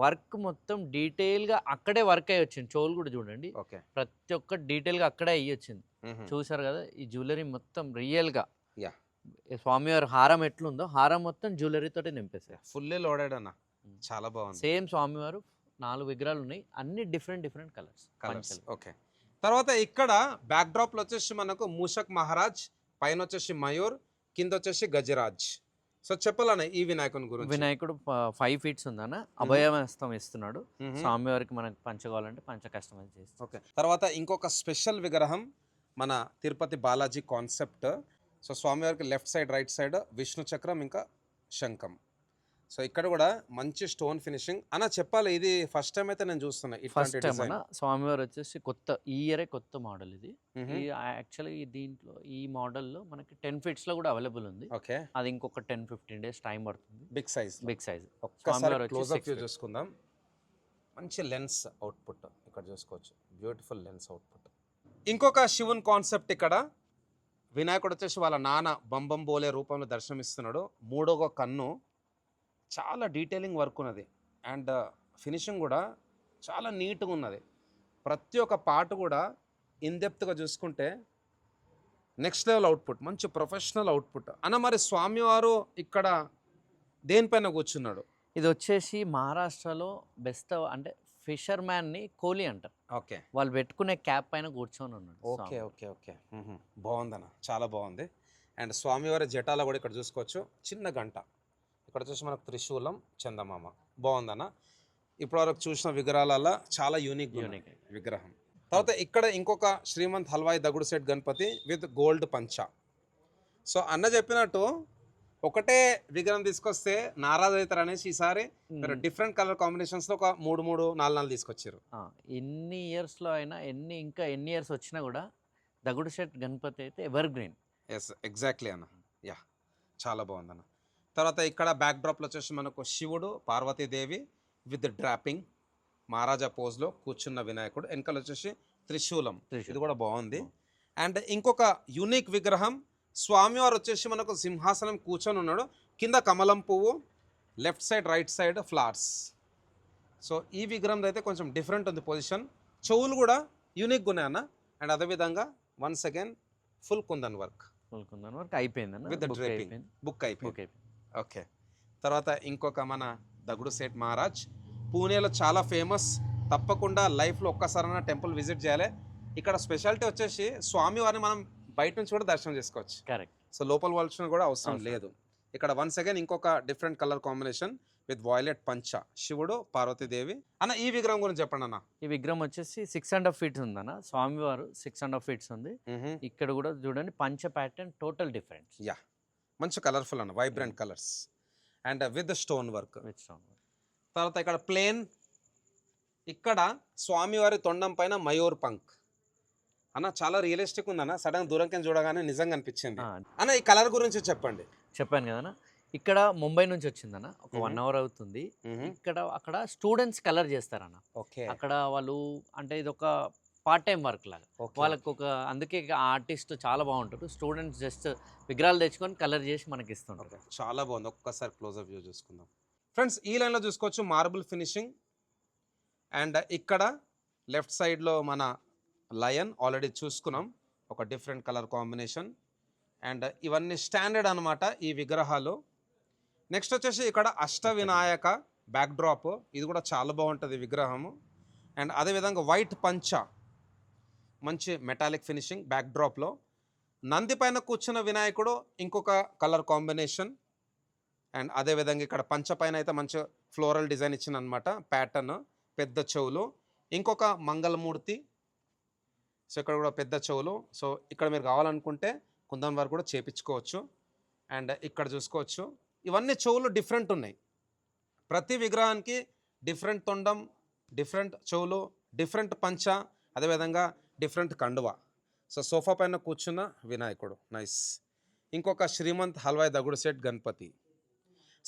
వర్క్ మొత్తం డీటెయిల్ గా అక్కడే వర్క్ అయ్యి వచ్చింది. చోలు కూడా చూడండి, ప్రతి ఒక్క డీటెయిల్ గా అక్కడే అయ్యి వచ్చింది. చూసారు కదా ఈ జ్యువెలరీ మొత్తం రియల్ గా. స్వామివారి హారం ఎట్లుందో హారం మొత్తం జ్యువెలరీ తోటి నింపేశారు. ఫుల్లీ లోడెడ్ అన్న, చాలా బాగుంది. సేమ్ స్వామివారు 4 విగ్రహాలు ఉన్నాయి, అన్ని డిఫరెంట్ కలర్స్. ఓకే. తర్వాత ఇక్కడ బ్యాక్ డ్రాప్ లో వచ్చేసి మనకు మూషక్ మహారాజ్, పైన వచ్చేసి మయూర్, కింద వచ్చేసి గజరాజ్. సో చెప్పాలన్న ఈ వినాయకుని గురించి. వినాయకుడు 5 feet ఉందన్న, అభయహస్తం ఇస్తున్నాడు. స్వామివారికి మనకు పంచ కావాలంటే పంచ కస్టమైజ్ చేస్తాం. ఓకే. తర్వాత ఇంకొక స్పెషల్ విగ్రహం మన తిరుపతి బాలాజీ కాన్సెప్ట్. సో స్వామివారికి left side, right side Vishnu చక్రం, ఇంకా శంఖం. సో ఇక్కడ కూడా మంచి స్టోన్ ఫినిషింగ్ అన్న. చెప్పాలి, ఇది ఫస్ట్ టైం అయితే నేను చూస్తున్నా ఇట్లాంటి డిజైన్. స్వామివారు వచ్చేసి ఈ ఇయరే కొత్త మోడల్ ఇది. యాక్చువల్లీ దీంట్లో ఈ మోడల్లో మనకి 10 feet లో కూడా అవైలబుల్ ఉంది. ఓకే. అది ఇంకొక 10-15 days టైం పడుతుంది. Big size. ఒక్కసారి క్లోజ్ అప్ వ్యూ చూసుకుందాం. మంచి లెన్స్ అవుట్పుట్ ఇక్కడ చూసుకోవచ్చు, బ్యూటిఫుల్ లెన్స్ అవుట్పుట్. ఇంకొక శివుని కాన్సెప్ట్ ఇక్కడ. వినాయకుడు వచ్చేసి వాళ్ళ నాన్న బంబం బోలే రూపంలో దర్శనమిస్తున్నాడు. 3వ కన్ను, చాలా డీటెయిలింగ్ వర్క్ ఉన్నది. అండ్ ఫినిషింగ్ కూడా చాలా నీట్గా ఉన్నది. ప్రతి ఒక్క పార్ట్ కూడా ఇన్డెప్త్గా చూసుకుంటే నెక్స్ట్ లెవెల్ అవుట్పుట్, మంచి ప్రొఫెషనల్ అవుట్పుట్ అన్న. మరి స్వామివారు ఇక్కడ దేనిపైన కూర్చున్నాడు? ఇది వచ్చేసి మహారాష్ట్రలో బెస్ట్ అంటే ఫిషర్ మ్యాన్ని కోహ్లీ అంటారు. ఓకే. వాళ్ళు పెట్టుకునే క్యాప్ పైన కూర్చొని ఉన్నాడు. ఓకే. బాగుందన్న, చాలా బాగుంది. అండ్ స్వామివారి జటాల కూడా ఇక్కడ చూసుకోవచ్చు, చిన్న గంట. ఇక్కడ వచ్చేసి మనకు త్రిశూలం, చందమామ. బాగుందన్న. ఇప్పటివరకు చూసిన విగ్రహాలలో చాలా యూనిక్ విగ్రహం. తర్వాత ఇక్కడ ఇంకొక Shrimant Halwai Dagdusheth Ganpati with gold పంచ. సో అన్న చెప్పినట్టు ఒకటే విగ్రహం తీసుకొస్తే నారాజ్ అవుతారు అనేసి ఈసారి డిఫరెంట్ కలర్ కాంబినేషన్స్ లో ఒక 3-4 తీసుకొచ్చారు. ఎన్ని ఇయర్స్లో అయినా ఎన్ని ఇయర్స్ వచ్చినా కూడా దగుడు సెట్ గణపతి అయితే ఎవర్ గ్రీన్. ఎగ్జాక్ట్లీ అన్న. యా, చాలా బాగుందన్న. తర్వాత ఇక్కడ బ్యాక్ డ్రాప్లో వచ్చేసి మనకు శివుడు, పార్వతీదేవి విత్ డ్రాపింగ్ మహారాజా పోజ్లో కూర్చున్న వినాయకుడు. వెనకాల వచ్చేసి త్రిశూలం, ఇది కూడా బాగుంది. అండ్ ఇంకొక యూనిక్ విగ్రహం, స్వామివారు వచ్చేసి మనకు సింహాసనం కూర్చొని ఉన్నాడు, కింద కమలం పువ్వు, left side, right side flowers. So ఈ విగ్రహం అయితే కొంచెం డిఫరెంట్ ఉంది పొజిషన్. చెవులు కూడా యూనిక్గా ఉన్నాయన్న. అండ్ అదేవిధంగా once again full kundan work అయిపోయింది విత్ డ్రైపింగ్. బుక్ అయిపోయింది. ఓకే. తర్వాత ఇంకొక మన దగుడు సేట్ మహారాజ్, పూణేలో చాలా ఫేమస్. తప్పకుండా లైఫ్లో ఒక్కసారైనా టెంపుల్ విజిట్ చేయాలి. ఇక్కడ స్పెషాలిటీ వచ్చేసి స్వామివారిని మనం బయట నుంచి కూడా దర్శనం చేసుకోవచ్చు. కరెక్ట్. సో లోపల వాల్సిన కూడా అవసరం లేదు. ఇక్కడ వన్స్ అగైన్ ఇంకొక different colour combination with violet పంచ, శివుడు, పార్వతీదేవి. అన్న ఈ విగ్రహం గురించి చెప్పండి అన్న. ఈ విగ్రహం వచ్చేసి 6.5 feet ఉందన్న. స్వామివారు 6.5 feet ఉంది. ఇక్కడ కూడా చూడండి పంచ ప్యాటర్న్ టోటల్ డిఫరెంట్. యా, మంచి కలర్ఫుల్ అన్న, vibrant colours and with stone work. తర్వాత ఇక్కడ ప్లేన్. ఇక్కడ స్వామివారి తొండం పైన మయూర్ పంక్ అన్న, చాలా రియలిస్టిక్ ఉందన్న. సడన్ దూరంకి చూడగానే నిజంగా అనిపించింది అన్న. ఈ కలర్ గురించి చెప్పండి. చెప్పాను కదన్నా, ఇక్కడ ముంబై నుంచి వచ్చిందన్న, ఒక 1 hour అవుతుంది. అక్కడ స్టూడెంట్స్ కలర్ చేస్తారన్న. ఓకే. అక్కడ వాళ్ళు అంటే ఇది ఒక పార్ట్ టైం వర్క్ లాగా వాళ్ళకు అందుకే ఆర్టిస్ట్ చాలా బాగుంటారు. స్టూడెంట్స్ జస్ట్ విగ్రహాలు తెచ్చుకొని కలర్ చేసి మనకి ఇస్తుంటారు. చాలా బాగుంది. ఒక్కసారి క్లోజ్అప్ వ్యూ చూసుకుందాం ఫ్రెండ్స్. ఈ లైన్లో చూసుకోవచ్చు మార్బుల్ ఫినిషింగ్. అండ్ ఇక్కడ లెఫ్ట్ సైడ్లో మన లయన్ ఆల్రెడీ చూసుకున్నాం, ఒక డిఫరెంట్ కలర్ కాంబినేషన్. అండ్ ఇవన్నీ స్టాండర్డ్ అనమాట ఈ విగ్రహాలు. నెక్స్ట్ వచ్చేసి ఇక్కడ అష్టవినాయక బ్యాక్ డ్రాప్, ఇది కూడా చాలా బాగుంటుంది విగ్రహము. అండ్ అదేవిధంగా వైట్ పంచ, మంచి మెటాలిక్ ఫినిషింగ్ బ్యాక్ డ్రాప్లో. నంది పైన కూర్చున్న వినాయకుడు ఇంకొక కలర్ కాంబినేషన్. అండ్ అదేవిధంగా ఇక్కడ పంచ పైన అయితే మంచి ఫ్లోరల్ డిజైన్ ఇచ్చిన అనమాట ప్యాటర్న్, పెద్ద చెవులు. ఇంకొక మంగళమూర్తి. సో ఇక్కడ కూడా పెద్ద చెవులు. సో ఇక్కడ మీరు కావాలనుకుంటే కుందన్ వరకు కూడా చేపించుకోవచ్చు. అండ్ ఇక్కడ చూసుకోవచ్చు ఇవన్నీ చెవులు డిఫరెంట్ ఉన్నాయి. ప్రతి విగ్రహానికి డిఫరెంట్ తొండం, డిఫరెంట్ చెవులు, డిఫరెంట్ పంచ, అదేవిధంగా డిఫరెంట్ కండువ. సో సోఫా పైన కూర్చున్న వినాయకుడు నైస్. ఇంకొక శ్రీమంత్ హల్వాయ్ దగుడు సెట్ గణపతి.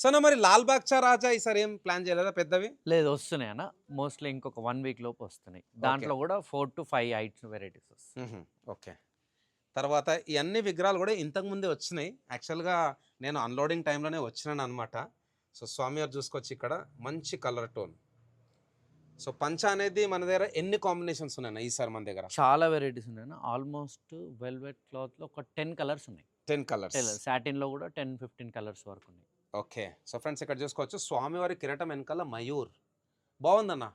సరే మరి లాల్బాగ్ చా రాజా ఈసారి ఏం ప్లాన్ చేయలేదా పెద్దవి? లేదు, వస్తున్నాయి అన్న. మోస్ట్లీ ఇంకొక 1 వీక్ లోపు వస్తున్నాయి. దాంట్లో కూడా 4 to 5 ఐటమ్స్ వెరైటీస్ వస్తాయి. ఓకే. తర్వాత ఈ అన్ని విగ్రహాలు కూడా ఇంతకుముందే వచ్చినాయి. యాక్చువల్గా నేను అన్లోడింగ్ టైంలోనే వచ్చినాను అనమాట. సో స్వామివారు చూసుకోవచ్చు ఇక్కడ మంచి కలర్ టోన్. సో పంచ అనేది మన దగ్గర ఎన్ని కాంబినేషన్స్ ఉన్నాయి ఈసారి మన దగ్గర? చాలా వెరైటీస్ ఉన్నాయి. ఆల్మోస్ట్ వెల్వెట్ క్లాత్ లో ఒక 10 కలర్స్ ఉన్నాయి. 10 కలర్స్. సాటిన్ లో కూడా 10-15 కలర్స్ వరకు ఉన్నాయి. ఓకే. సో ఫ్రెండ్స్ ఇక్కడ చూసుకోవచ్చు స్వామివారి కిరీటం వెనకాల మయూర్ బాగుందన్న.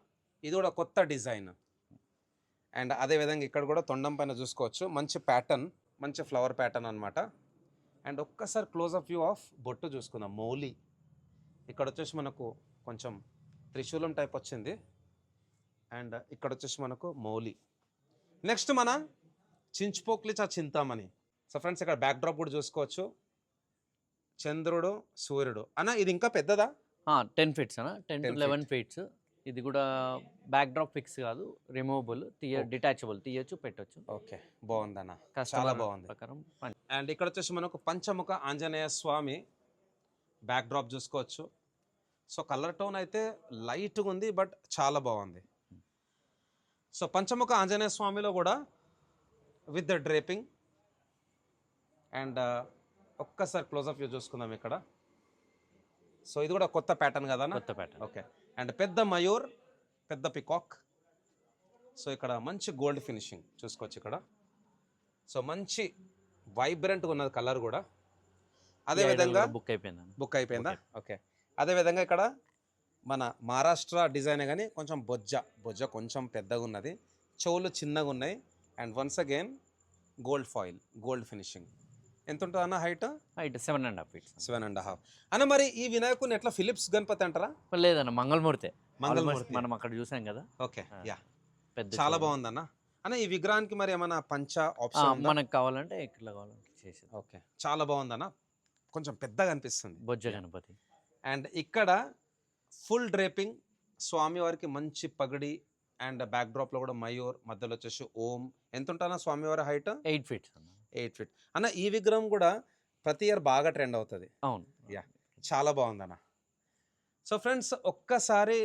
ఇది కూడా కొత్త డిజైన్. అండ్ అదేవిధంగా ఇక్కడ కూడా తొండం పైన చూసుకోవచ్చు మంచి ప్యాటర్న్, మంచి ఫ్లవర్ ప్యాటర్న్ అనమాట. అండ్ ఒక్కసారి క్లోజ్అప్ వ్యూ ఆఫ్ బొట్టు చూసుకుందాం. మౌలి ఇక్కడ వచ్చేసి మనకు కొంచెం త్రిశూలం టైప్ వచ్చింది. అండ్ ఇక్కడ వచ్చేసి మనకు మౌలి. నెక్స్ట్ మన చించుపోక్లి చింతామణి. సో ఫ్రెండ్స్ ఇక్కడ బ్యాక్ డ్రాప్ కూడా చూసుకోవచ్చు. చంద్రుడు, సూర్యుడు. అన్న ఇది ఇంకా పెద్దదా? 10 ఫీట్స్ అన్న, 10 to 11 ఫీట్స్. ఇది కూడా బ్యాక్ డ్రాప్ ఫిక్స్ కాదు, రిమూవబుల్, డిటాచబుల్, తీయచ్చు, పెట్టచ్చు. ఓకే, బాగుందన్న, చాలా బాగుంది. ప్రకారం. అండ్ ఇక్కడ వచ్చేసి మనకు పంచముఖ ఆంజనేయ స్వామి బ్యాక్ డ్రాప్ చూసుకోవచ్చు. సో కలర్ టోన్ అయితే లైట్గా ఉంది, బట్ చాలా బాగుంది. సో పంచముఖ ఆంజనేయ స్వామిలో కూడా విత్ ద డ్రేపింగ్. అండ్ ఒక్కసారి క్లోజ్అప్ వ్యూ చూసుకుందాం ఇక్కడ. సో ఇది కూడా కొత్త ప్యాటర్న్ కదా? కొత్త ప్యాటర్న్. ఓకే. అండ్ పెద్ద మయూర్, పెద్ద పికాక్. సో ఇక్కడ మంచి గోల్డ్ ఫినిషింగ్ చూసుకోవచ్చు ఇక్కడ. సో మంచి వైబ్రెంట్గా ఉన్నది కలర్ కూడా. అదేవిధంగా బుక్ అయిపోయిందా? ఓకే. అదేవిధంగా ఇక్కడ మన మహారాష్ట్ర డిజైన్ కానీ కొంచెం బొజ్జ కొంచెం పెద్దగా ఉన్నది, చెవులు చిన్నగా ఉన్నాయి. And once again gold foil, gold finishing. ఎంత ఉంటుంది అన్న హైట్? 7.5 feet. 7.5. అన్న మరి ఈ వినాయకుని ఎట్లా ఫిలిప్స్ గణపతి అంటారా? లేదన్న, మంగళమూర్తి. మంగళమూర్తి మనం అక్కడ చూసాం కదా. ఓకే, యా, చాలా బాగుందన్న. అన్న ఈ విగ్రహానికి మరి ఏమైనా పంచ ఆప్షన్ మనకు కావాలంటే ఇట్లా కావాలంటే చేసేది. ఓకే, చాలా బాగుందన్న, కొంచెం పెద్దగా అనిపిస్తుంది బొజ్జ గణపతి. అండ్ ఇక్కడ ఫుల్ డ్రేపింగ్, స్వామివారికి మంచి పగడి. అండ్ బ్యాక్ డ్రాప్ లో కూడా మయూర్, మధ్యలో వచ్చేసి ఓం. ఎంత ఉంటానా స్వామివారి హైట్? 8 feet. 8 feet. అన్న ఈ విగ్రహం కూడా ప్రతి ఇయర్ బాగా ట్రెండ్ అవుతుంది. అవును, యా, చాలా బాగుందన్న. సో ఫ్రెండ్స్ ఒక్కసారి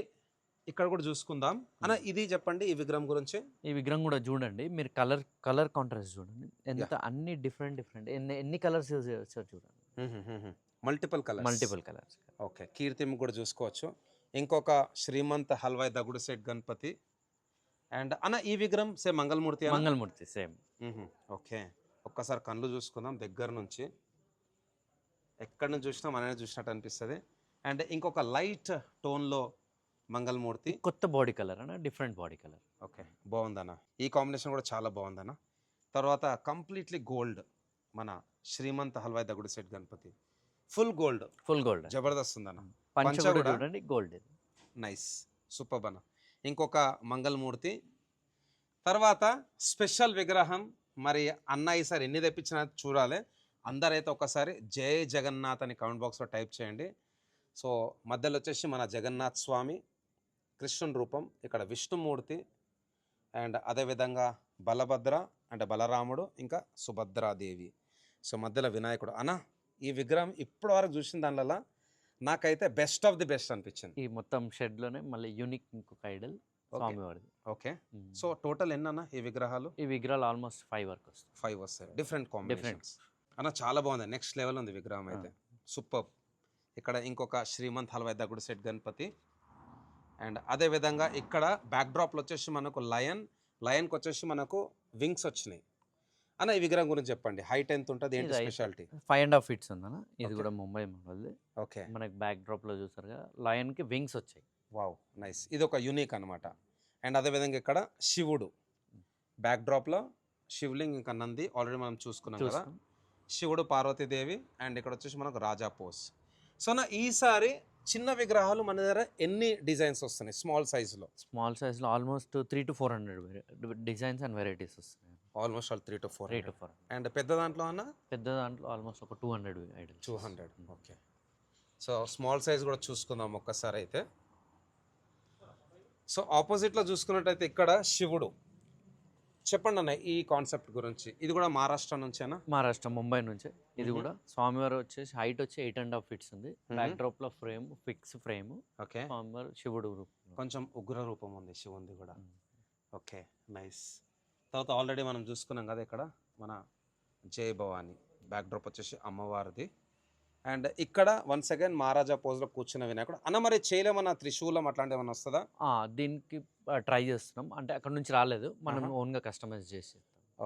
ఇక్కడ కూడా చూసుకుందాం. అన్న ఇది చెప్పండి ఈ విగ్రహం గురించి. ఈ విగ్రహం కూడా చూడండి మీరు, కలర్ కాంట్రాస్ట్ చూడండి ఎంత, అన్ని డిఫరెంట్ ఎన్ని కలర్స్ యూజ్ చేస్తారు చూడండి. Multiple colours. ఓకే. కీర్తిని కూడా చూసుకోవచ్చు. ఇంకొక శ్రీమంత్ హల్వాయ్ దగుడు సెట్ గణపతి. అండ్ అన్న ఈ విగ్రహం సేమ్ మంగళమూర్తి సేమ్. ఓకే. ఒక్కసారి కళ్ళు చూసుకుందాం దగ్గర నుంచి. ఎక్కడి నుంచి చూసినా మననే చూసినట్టు అనిపిస్తుంది. అండ్ ఇంకొక లైట్ టోన్లో మంగళమూర్తి, కొత్త బాడీ కలర్ అన్న, డిఫరెంట్ బాడీ కలర్. ఓకే, బాగుందన్న. ఈ కాంబినేషన్ కూడా చాలా బాగుందన్న. తర్వాత కంప్లీట్లీ గోల్డ్ మన Shrimant Halwai Dagdusheth Ganpati, full gold. జబర్దస్త్ ఉందన్న. పంచ కూడా చూడండి, గోల్డ్. నైస్, సూపర్ అన్న. ఇంకొక మంగళమూర్తి. తర్వాత స్పెషల్ విగ్రహం. మరి అన్న ఈసారి ఎన్ని తెప్పించినా చూడాలి. అందరైతే ఒకసారి జై జగన్నాథ్ అని కామెంట్ బాక్స్లో టైప్ చేయండి. సో మధ్యలో వచ్చేసి మన జగన్నాథ్ స్వామి, కృష్ణుని రూపం, ఇక్కడ విష్ణుమూర్తి. అండ్ అదేవిధంగా బలభద్ర అంటే బలరాముడు, ఇంకా సుభద్రాదేవి. సో మధ్యలో వినాయకుడు. అన్న ఈ విగ్రహం ఇప్పటి వరకు చూసిన దానివల్ల నాకైతే బెస్ట్ ఆఫ్ ది బెస్ట్ అనిపించింది. ఈ మొత్తం షెడ్లోనే మళ్ళీ యూనిక్ ఇంకొక ఐడల్ స్వామివారిది. ఓకే. సో టోటల్ ఎన్న ఈ విగ్రహాలు? ఈ విగ్రహాలు ఆల్మోస్ట్ 5 వరకు వస్తాయి. 5 వస్తాయి, డిఫరెంట్ కాంబినేషన్స్. అన్న చాలా బాగుంది, నెక్స్ట్ లెవెల్ ఉంది విగ్రహం అయితే, సూపర్. ఇక్కడ ఇంకొక శ్రీమంత్ హల్వాయ్ దగుడు సెట్ గణపతి. అండ్ అదేవిధంగా ఇక్కడ బ్యాక్ డ్రాప్లో వచ్చేసి మనకు లయన్కి వచ్చేసి మనకు వింగ్స్ వచ్చినాయి. అన్న ఈ విగ్రహం గురించి చెప్పండి, హైట్ ఎంత ఉంటుంది, ఏంటి స్పెషాలిటీ? 5.5 feet ఉందన్న. ఇది కూడా ముంబై మోడల్ది. ఓకే. మనకి బ్యాక్ డ్రాప్లో చూసారు కదా, లయన్కి వింగ్స్ వచ్చాయి. Wow, nice. ఇది ఒక యూనిక్ అనమాట. అండ్ అదేవిధంగా ఇక్కడ శివుడు బ్యాక్ డ్రాప్లో, శివలింగ్ ఇంకా నంది ఆల్రెడీ మనం చూసుకున్నాం కదా, శివుడు, పార్వతీదేవి. అండ్ ఇక్కడ వచ్చేసి మనకు రాజా పోస్. సో నా ఈసారి చిన్న విగ్రహాలు మన దగ్గర ఎన్ని డిజైన్స్ వస్తున్నాయి స్మాల్ సైజులో? స్మాల్ సైజ్లో almost 300 to 400 designs and varieties వస్తున్నాయి. Almost all 3 to 4. 3 to 4. And పెద్ద దాంట్లో అన్న పెద్ద దాంట్లో ఆల్మోస్ట్ ఒక 200 idols. 200. Okay. So small size కూడా చూసుకుందాం ఒక్కసారి అయితే. సో ఆపోజిట్లో చూసుకున్నట్టయితే ఇక్కడ శివుడు. చెప్పండి అన్న ఈ కాన్సెప్ట్ గురించి. ఇది కూడా మహారాష్ట్ర నుంచేనా? మహారాష్ట్ర, ముంబై నుంచే. ఇది కూడా స్వామివారు వచ్చేసి హైట్ వచ్చి 8.5 feet ఉంది. బ్యాక్ డ్రాప్ లో ఫ్రేమ్, ఫిక్స్ ఫ్రేమ్. ఓకే. స్వామివారు శివుడు రూపం. కొంచెం ఉగ్ర రూపం ఉంది శివుంది కూడా. Okay, nice. తర్వాత ఆల్రెడీ మనం చూసుకున్నాం కదా ఇక్కడ మన జై భవాని బ్యాక్ డ్రాప్ వచ్చేసి అమ్మవారిది. అండ్ ఇక్కడ వన్స్ అగైన్ మహారాజా పోజ్లో కూర్చున్న వినాయకుడు. అన్న మరి చేయలేమన్నా త్రిశూలం అట్లాంటివి ఏమన్నా వస్తుందా? దీనికి ట్రై చేస్తున్నాం. అంటే అక్కడ నుంచి రాలేదు, మనం ఓన్ గా కస్టమైజ్ చేసి.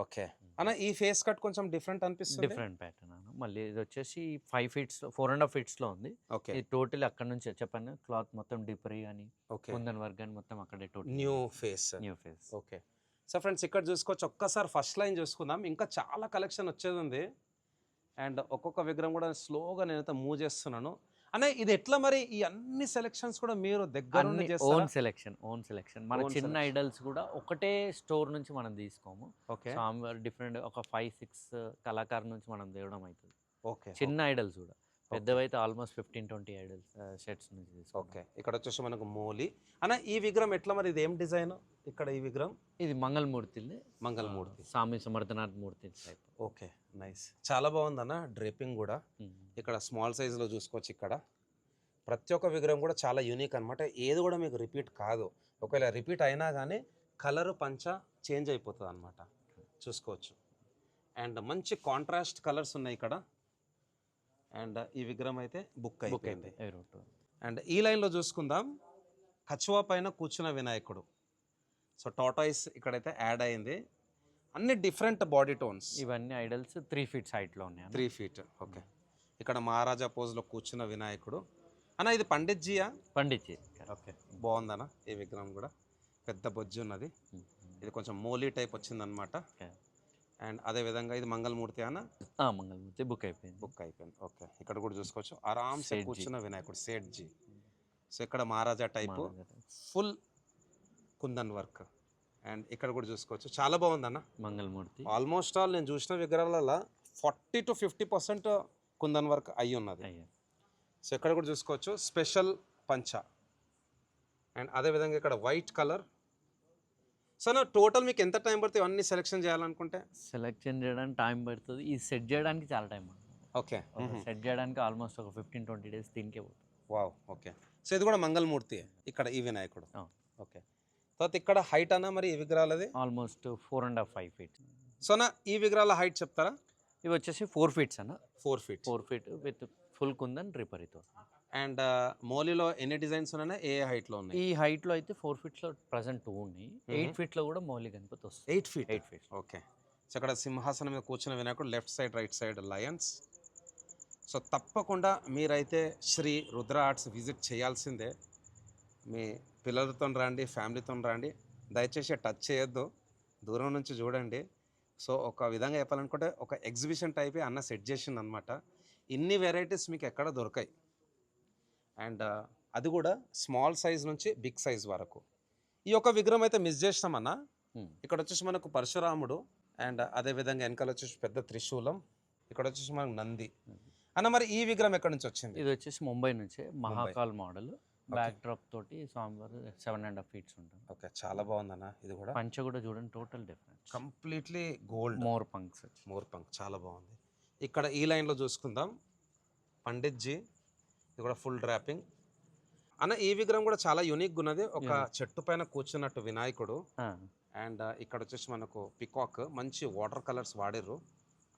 ఓకే అన్న, ఈ ఫేస్ కట్ కొంచెం డిఫరెంట్ అనిపిస్తుంది. డిఫరెంట్ ప్యాటర్న్ అన్న. మళ్ళీ ఇది వచ్చేసి 5 feet 4.5 feet లో ఉంది. ఓకే. ఇది టోటల్ అక్కడ నుంచి చెప్పాను, క్లాత్ మొత్తం డిపరీ అని ఓకే, కుందన్ వర్క్ అని మొత్తం అక్కడే total new face. New face. Okay. So friends ఇక్కడ చూసుకోవచ్చు. ఒక్కసారి ఫస్ట్ లైన్ చూసుకుందాం. ఇంకా చాలా కలెక్షన్ వచ్చేది ఉంది. అండ్ ఒక్కొక్క విగ్రహం కూడా స్లోగా నేనైతే మూవ్ చేస్తున్నాను. అనే ఇది ఎట్లా మరి ఈ అన్ని సెలెక్షన్స్ కూడా మీరు దగ్గర నుండి చేస్తారా? Own selection. మన చిన్న ఐడల్స్ కూడా ఒకటే స్టోర్ నుంచి మనం తీసుకోము. ఓకే. డిఫరెంట్ ఒక 5-6 కళాకారు నుంచి మనం తేవడం అవుతుంది. ఓకే. చిన్న ఐడల్స్ కూడా. పెద్దవైతే ఆల్మోస్ట్ 15-20 ఐడల్స్ సెట్స్ నుంచి తీసుకో. ఓకే. ఇక్కడ వచ్చేసి మనకు మోలి అన్న. ఈ విగ్రహం ఎట్లా మరి? ఇది ఏం డిజైన్ ఇక్కడ ఈ విగ్రహం? ఇది మంగళమూర్తి. మంగళమూర్తి, స్వామి సమర్థనాథ్ మూర్తి టైప్. Okay, nice. చాలా బాగుంది అన్న. డ్రేపింగ్ కూడా ఇక్కడ స్మాల్ సైజులో చూసుకోవచ్చు. ఇక్కడ ప్రతి ఒక్క విగ్రహం కూడా చాలా యూనిక్ అనమాట. ఏది కూడా మీకు రిపీట్ కాదు. ఒకవేళ రిపీట్ అయినా కానీ కలరు పంచ చేంజ్ అయిపోతుంది అనమాట. చూసుకోవచ్చు. అండ్ మంచి కాంట్రాస్ట్ కలర్స్ ఉన్నాయి ఇక్కడ. అండ్ ఈ విగ్రహం అయితే బుక్ అయిపోయింది. అండ్ ఈ లైన్లో చూసుకుందాం. కచువా పైన కూర్చున్న వినాయకుడు. సో టాటాయిస్ ఇక్కడైతే యాడ్ అయింది. అన్ని డిఫరెంట్ బాడీ టోన్స్. ఇవన్నీ ఐడల్స్ 3 feet హైట్లో ఉన్నాయి. 3 feet. ఓకే. ఇక్కడ మహారాజా పోజ్లో కూర్చున్న వినాయకుడు. అన్న ఇది పండిత్జీయా? పండిత్జీ. ఓకే, బాగుందన్న. ఈ విగ్రహం కూడా పెద్ద బొజ్జు ఉన్నది. ఇది కొంచెం మోలీ టైప్ వచ్చిందనమాట. అండ్ అదే విధంగా ఇది మంగళమూర్తి అన్న. మంగళమూర్తి బుక్ అయిపోయింది. ఓకే. ఇక్కడ కూడా చూసుకోవచ్చు. ఆరామ్సే కూర్చున్న వినాయకుడు సేట్జీ. సో ఇక్కడ maharaja type full kundan work. And ఇక్కడ కూడా చూసుకోవచ్చు. చాలా బాగుందన్న మంగళమూర్తి. ఆల్మోస్ట్ ఆల్ నేను చూసిన విగ్రహాలలో 40 to 50% కుందన్ వర్క్ అయి ఉన్నది. సో ఇక్కడ కూడా చూసుకోవచ్చు. స్పెషల్ పంచ. అండ్ అదేవిధంగా ఇక్కడ వైట్ కలర్. సో నా టోటల్ మీకు ఎంత టైం పడుతుంది అన్ని సెలెక్షన్ చేయాలనుకుంటే? సెలెక్షన్ చేయడానికి టైం పడుతుంది. ఇది సెట్ చేయడానికి చాలా టైం పడుతుంది. ఓకే. సెట్ చేయడానికి ఆల్మోస్ట్ ఒక 15-20 days దీనికే పోతుంది. వావ్. ఓకే. సో ఇది కూడా మంగళమూర్తి ఇక్కడ ఈ వినాయకుడు. ఓకే. తర్వాత ఇక్కడ హైట్ అన్న మరి ఈ విగ్రహాలది? Almost 4.5 feet. సో నా ఈ విగ్రహాల హైట్ చెప్తారా? ఇవి వచ్చేసి 4 feet అన్న. 4 feet. 4 feet with full kundan రిపరీతో. అండ్ మోలీలో ఎన్ని డిజైన్స్ ఉన్నాయి? ఏ హైట్లో ఉన్నాయి? ఈ హైట్లో అయితే 4 feet ప్రజెంట్ 2 ఉన్నాయి. 8 feet కూడా మౌలి గణపతి వస్తుంది. 8 feet. ఓకే. సో ఇక్కడ సింహాసనం మీద కూర్చున్న వినాయకుడు, left side right side Lions. So తప్పకుండా మీరైతే శ్రీ రుద్ర ఆర్ట్స్ విజిట్ చేయాల్సిందే. మీ పిల్లలతో రండి, ఫ్యామిలీతో రండి. దయచేసి టచ్ చేయొద్దు, దూరం నుంచి చూడండి. సో ఒక విధంగా చెప్పాలనుకుంటే ఒక ఎగ్జిబిషన్ టైపే అన్న సెట్ చేసింది అనమాట. ఇన్ని వెరైటీస్ మీకు ఎక్కడ దొరకాయి. అండ్ అది కూడా స్మాల్ సైజ్ నుంచి బిగ్ సైజ్ వరకు. ఈ యొక్క విగ్రహం అయితే మిస్ చేసినామన్నా. ఇక్కడ వచ్చేసి మనకు పరశురాముడు. అండ్ అదేవిధంగా వెనకాల వచ్చేసి పెద్ద త్రిశూలం. ఇక్కడ వచ్చేసి మనకు నంది అన్న. మరి ఈ విగ్రహం ఎక్కడి నుంచి వచ్చింది? ఇది వచ్చేసి ముంబై నుంచే మహాకాల్ మోడల్. బ్యాక్ డ్రాప్ తోటి స్వామివారు 7.5 feet ఉంటుంది. ఓకే, చాలా బాగుందన్న. ఇది కూడా పంచ కూడా చూడండి, total different. Completely gold. More punk చాలా బాగుంది. ఇక్కడ ఈ లైన్లో చూసుకుందాం. పండిత్జీ. ఇది కూడా ఫుల్ డ్రాపింగ్ అన్న. ఈ విగ్రహం కూడా చాలా యూనిక్గా ఉన్నది. ఒక చెట్టు పైన కూర్చున్నట్టు వినాయకుడు. అండ్ ఇక్కడ వచ్చేసి మనకు పికాక్. మంచి వాటర్ కలర్స్ వాడిర్రు.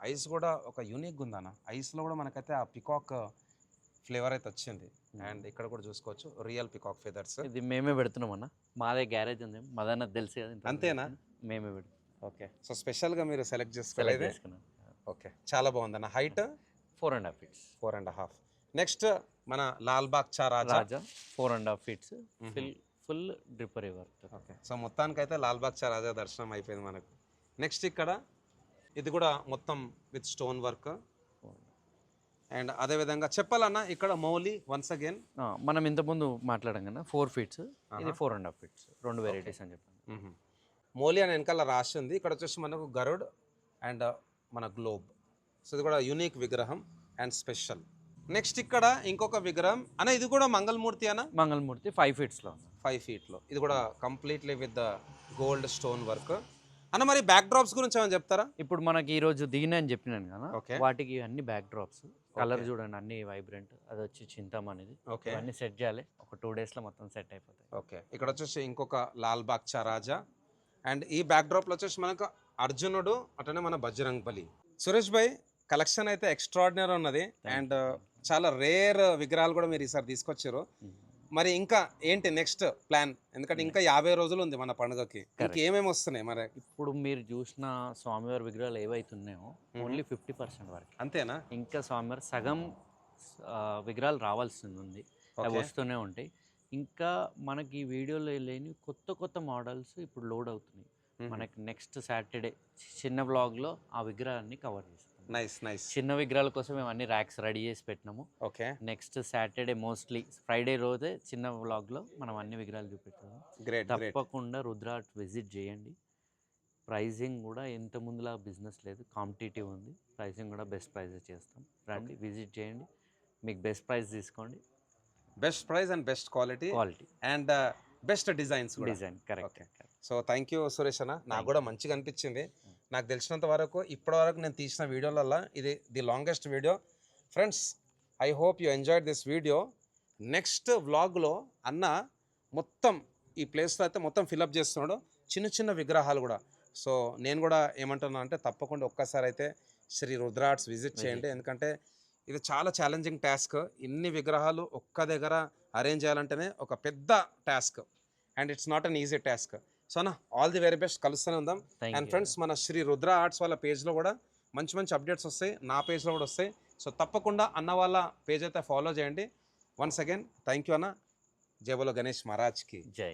ఐస్ కూడా ఒక యూనిక్గా ఉందన్న. ఐస్లో కూడా మనకైతే ఆ పికాక్ ఫ్లేవర్ అయితే వచ్చింది. అండ్ ఇక్కడ కూడా చూసుకోవచ్చు రియల్ పికాక్ ఫెదర్స్. ఇది మేమే పెడుతున్నాం అన్న. మాదే గ్యారేజ్ ఉంది, మదన్న తెలిసి కదా. అంతేనా? మేమే పెడుతున్నాం. ఓకే. సో స్పెషల్గా మీరు సెలెక్ట్ చేసుకున్నాం. ఓకే, చాలా బాగుందన్న. Height 4.5 feet. 4.5. నెక్స్ట్ మన Lalbaug cha Raja 4.5 feet full drapery work. Okay. So మొత్తానికైతే లాల్బాగ్ చా రాజా దర్శనం అయిపోయింది మనకు. నెక్స్ట్ ఇక్కడ ఇది కూడా మొత్తం విత్ స్టోన్ వర్క్. అండ్ అదేవిధంగా చెప్పాలన్నా ఇక్కడ మౌలి వన్స్ అగైన్ మనం ఇంతకుముందు మాట్లాడాం కదా 4 ఫీట్స్, ఇది 4.5 ఫీట్స్, 2 వెరైటీస్ అని చెప్పాను. మౌలి అని వెనకాల రాసి ఉంది. ఇక్కడ వచ్చేసి మనకు గరుడ్ అండ్ మన గ్లోబ్. సో ఇది కూడా యూనిక్ విగ్రహం అండ్ స్పెషల్. నెక్స్ట్ ఇక్కడ ఇంకొక విగ్రహం అన్న, ఇది కూడా మంగళమూర్తి అన్న. మంగళమూర్తి 5 ఫీట్స్లో 5 ఫీట్లో ఇది కూడా completely with the gold stone work అన్న. మరి బ్యాక్ డ్రాప్స్ గురించి ఏమైనా చెప్తారా? ఇప్పుడు మనకి ఈ రోజు దిగినాయని చెప్పినాను కదా, Okay. వాటికి అన్ని బ్యాక్ డ్రాప్స్, కలర్ చూడండి అన్ని వైబ్రెంట్. అది వచ్చి చింతామణిది. Okay. ఇవన్నీ సెట్ చేయాలి, ఒక 2 డేస్లో మొత్తం సెట్ అయిపోతాయి. ఓకే, ఇక్కడ వచ్చేసి ఇంకొక లాల్ బాగ్ చరాజా. అండ్ ఈ బ్యాక్ డ్రాప్లో వచ్చేసి మనకు అర్జునుడు, అటనే మన బజరంగ్ బలి. సురేష్ భాయ్ కలెక్షన్ అయితే ఎక్స్ట్రాడినరీ ఉన్నది. అండ్ చాలా రేర్ విగ్రహాలు కూడా మీరు ఈసారి తీసుకొచ్చారు. మరి ఇంకా ఏంటి నెక్స్ట్ ప్లాన్? ఎందుకంటే ఇంకా 50 రోజులు ఉంది మన పండుగకి. ఇంకేమేమి వస్తున్నాయి మరి? ఇప్పుడు మీరు చూసిన స్వామివారి విగ్రహాలు ఏవైతున్నాయో ఓన్లీ 50% వరకు, అంతేనా? ఇంకా స్వామివారి సగం విగ్రహాలు రావాల్సింది ఉంది, అవి వస్తూనే ఉంటాయి. ఇంకా మనకి ఈ వీడియోలో లేని కొత్త కొత్త మోడల్స్ ఇప్పుడు లోడ్ అవుతున్నాయి. మనకి నెక్స్ట్ సాటర్డే చిన్న వ్లాగ్లో ఆ విగ్రహాన్ని కవర్ చేస్తాం. Nice nice. చిన్న విగ్రహాల కోసం మేము అన్ని ర్యాక్స్ రెడీ చేసి పెట్టినాము. Okay, next Saturday mostly Friday రోజే చిన్న వ్లాగ్లో మనం అన్ని విగ్రహాలు చూపెట్టాము. గ్రేట్. తప్పకుండా రుద్ర ఆర్ట్ విజిట్ చేయండి. ప్రైజింగ్ కూడా ఎంత ముందులా బిజినెస్ లేదు, కాంపిటేటివ్ ఉంది. ప్రైజింగ్ కూడా బెస్ట్ ప్రైజెస్ చేస్తాం. రండి, విజిట్ చేయండి, మీకు బెస్ట్ ప్రైస్ తీసుకోండి. Best price and best quality and best designs. Design correct. So thank you Suresh అన్న. నాకు కూడా మంచిగా అనిపించింది. నాకు తెలిసినంత వరకు ఇప్పటివరకు నేను తీసిన వీడియోలలో ఇది the longest video. Friends, I hope you enjoyed this video. Next వ్లాగ్లో అన్న మొత్తం ఈ ప్లేస్లో అయితే మొత్తం ఫిలప్ చేస్తున్నాడు, చిన్న చిన్న విగ్రహాలు కూడా. సో నేను కూడా ఏమంటున్నా అంటే తప్పకుండా ఒక్కసారి అయితే శ్రీ రుద్ర ఆర్ట్స్ విజిట్ చేయండి. ఎందుకంటే ఇది చాలా ఛాలెంజింగ్ టాస్క్. ఇన్ని విగ్రహాలు ఒక్క దగ్గర అరేంజ్ చేయాలంటేనే ఒక పెద్ద task, and it's not an easy task. So అన్న, ఆల్ ది వెరీ బెస్ట్, కలుస్తూనే ఉందాం. అండ్ ఫ్రెండ్స్, మన శ్రీ రుద్ర ఆర్ట్స్ వాళ్ళ పేజ్లో కూడా మంచి మంచి అప్డేట్స్ వస్తాయి, నా పేజ్లో కూడా వస్తాయి. సో తప్పకుండా అన్న వాళ్ళ పేజ్ అయితే ఫాలో చేయండి. వన్స్ అగైన్ థ్యాంక్ యూ అన్న. జై బోలో గణేష్ మహారాజ్కి జై.